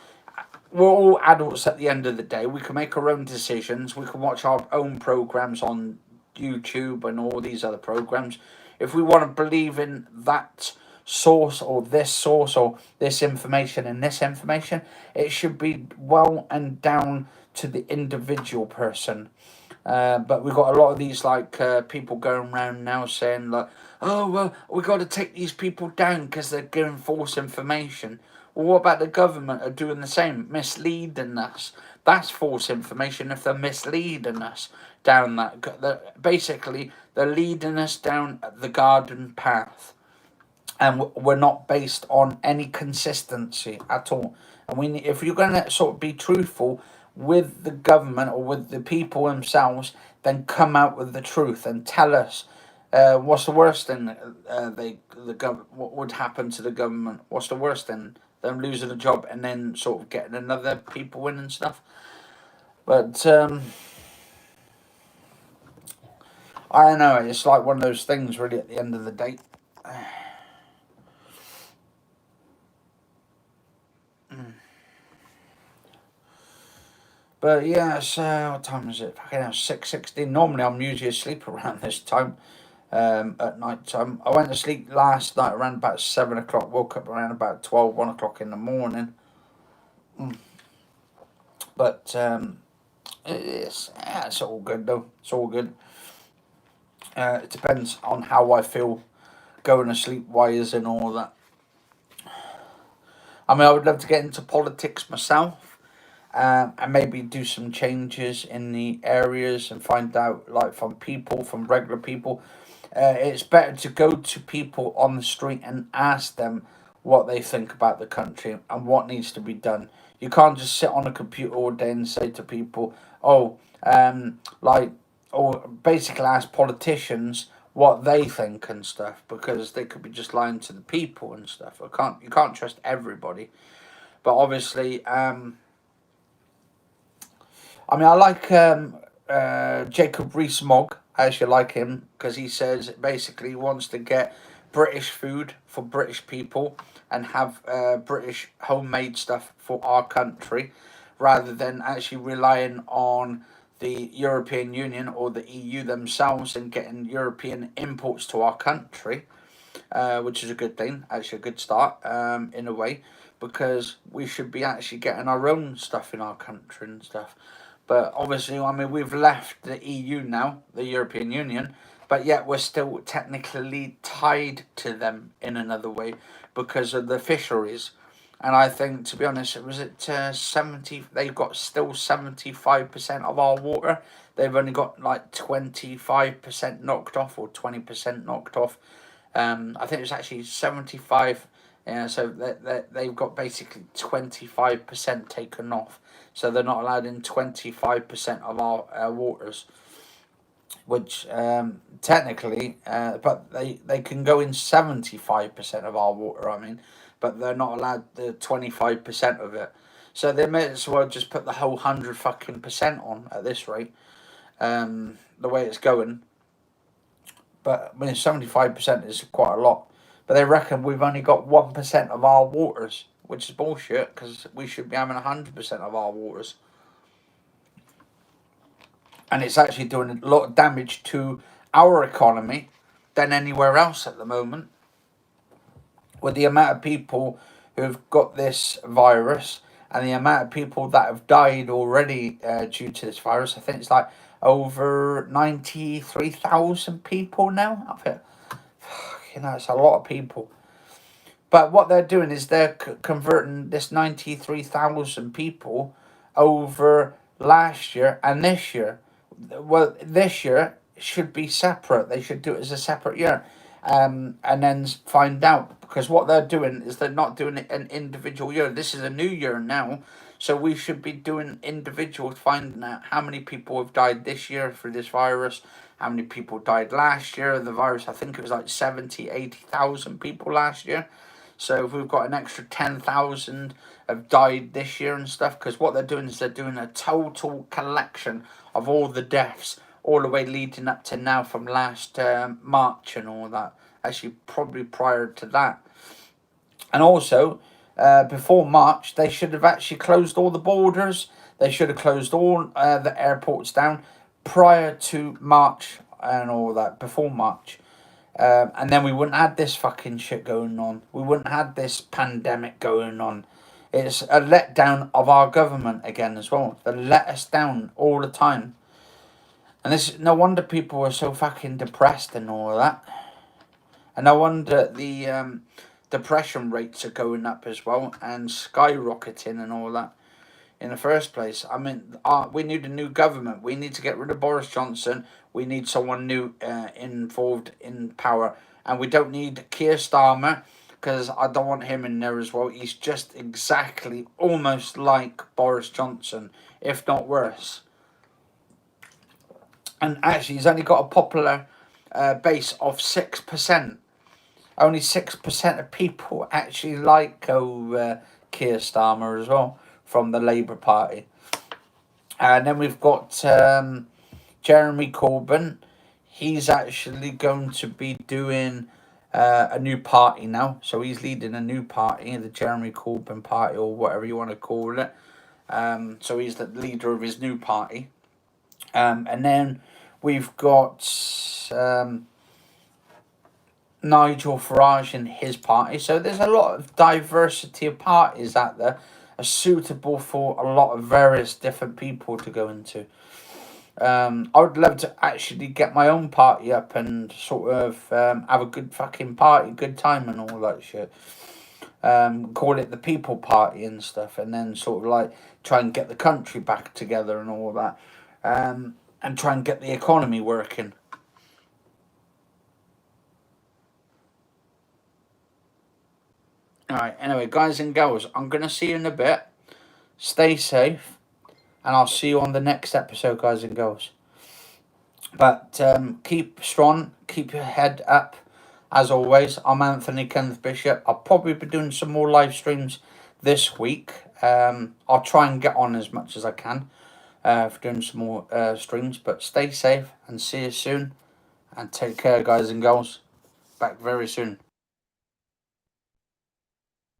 we're all adults at the end of the day. We can make our own decisions. We can watch our own programs on YouTube and all these other programs. If we want to believe in that source or this information and this information, it should be well and down to the individual person. But we've got a lot of these like people going around now saying like, oh well, we got to take these people down because they're giving false information. Well, what about the government are doing the same, misleading us? That's false information if they're misleading us down that. Basically, they're leading us down the garden path, and we're not based on any consistency at all. And if you're going to sort of be truthful with the government or with the people themselves, then come out with the truth and tell us what's the worst thing what would happen to the government. What's the worst thing? Them losing a job and then sort of getting another people in and stuff. But I don't know. It's like one of those things, really. At the end of the day. But yeah, so what time is it? Fucking 6:16. Normally I'm usually asleep around this time. At night time. I went to sleep last night around about 7 o'clock. Woke up around about 1 o'clock in the morning. But it's all good though. It's all good. It depends on how I feel going to sleep wise and all that. I mean, I would love to get into politics myself, and maybe do some changes in the areas and find out, like, from regular people. It's better to go to people on the street and ask them what they think about the country and what needs to be done. You can't just sit on a computer all day and say to people, oh, or basically ask politicians what they think and stuff, because they could be just lying to the people and stuff. You can't trust everybody. But obviously, I mean, I like Jacob Rees-Mogg. I actually like him because he says basically he wants to get British food for British people and have British homemade stuff for our country, rather than actually relying on the European Union or the EU themselves and getting European imports to our country, which is a good thing, actually a good start in a way, because we should be actually getting our own stuff in our country and stuff. But obviously, I mean, we've left the EU now, the European Union, but yet we're still technically tied to them in another way because of the fisheries. And I think, to be honest, was it 70? They've got still 75% of our water. They've only got like 25% knocked off, or 20% knocked off. I think it's actually 75. Yeah, so they've got basically 25% taken off. So they're not allowed in 25% of our waters. which technically, but they can go in 75% of our water, I mean, but they're not allowed the 25% of it. So they may as well just put the whole 100% on at this rate, the way it's going. But I mean, 75% is quite a lot. But they reckon we've only got 1% of our waters, which is bullshit, because we should be having 100% of our waters. And it's actually doing a lot of damage to our economy than anywhere else at the moment. With the amount of people who've got this virus and the amount of people that have died already due to this virus, I think it's like over 93,000 people now. I think, it's a lot of people. But what they're doing is they're converting this 93,000 people over last year and this year. Well, this year should be separate. They should do it as a separate year, and then find out, because what they're doing is they're not doing it an individual year. This is a new year now, so we should be doing individual, finding out how many people have died this year through this virus, how many people died last year of the virus. I think it was like 80,000 people last year. So if we've got an extra 10,000 have died this year and stuff, because what they're doing is they're doing a total collection of all the deaths all the way leading up to now from last March and all that. Actually, probably prior to that. And also, before March, they should have actually closed all the borders. They should have closed all the airports down prior to March and all that, before March. And then we wouldn't have this fucking shit going on. We wouldn't have this pandemic going on. It's a letdown of our government again as well. They let us down all the time. And this, no wonder people are so fucking depressed and all of that. And no wonder the depression rates are going up as well and skyrocketing and all that. In the first place, I mean, we need a new government. We need to get rid of Boris Johnson. We need someone new involved in power. And we don't need Keir Starmer, because I don't want him in there as well. He's just exactly almost like Boris Johnson, if not worse. And actually, he's only got a popular base of 6%. Only 6% of people actually like Keir Starmer as well, from the Labour Party. And then we've got Jeremy Corbyn. He's actually going to be doing a new party now. So he's leading a new party, the Jeremy Corbyn party, or whatever you want to call it. So he's the leader of his new party. And then we've got Nigel Farage in his party. So there's a lot of diversity of parties out there, are suitable for a lot of various different people to go into. I would love to actually get my own party up and sort of have a good fucking party, good time and all that shit. Call it the People Party and stuff, and then sort of like try and get the country back together and all that, and try and get the economy working. Alright, anyway, guys and girls, I'm going to see you in a bit. Stay safe. And I'll see you on the next episode, guys and girls. But keep strong. Keep your head up. As always, I'm Anthony Kenneth Bishop. I'll probably be doing some more live streams this week. I'll try and get on as much as I can for doing some more streams. But stay safe and see you soon. And take care, guys and girls. Back very soon.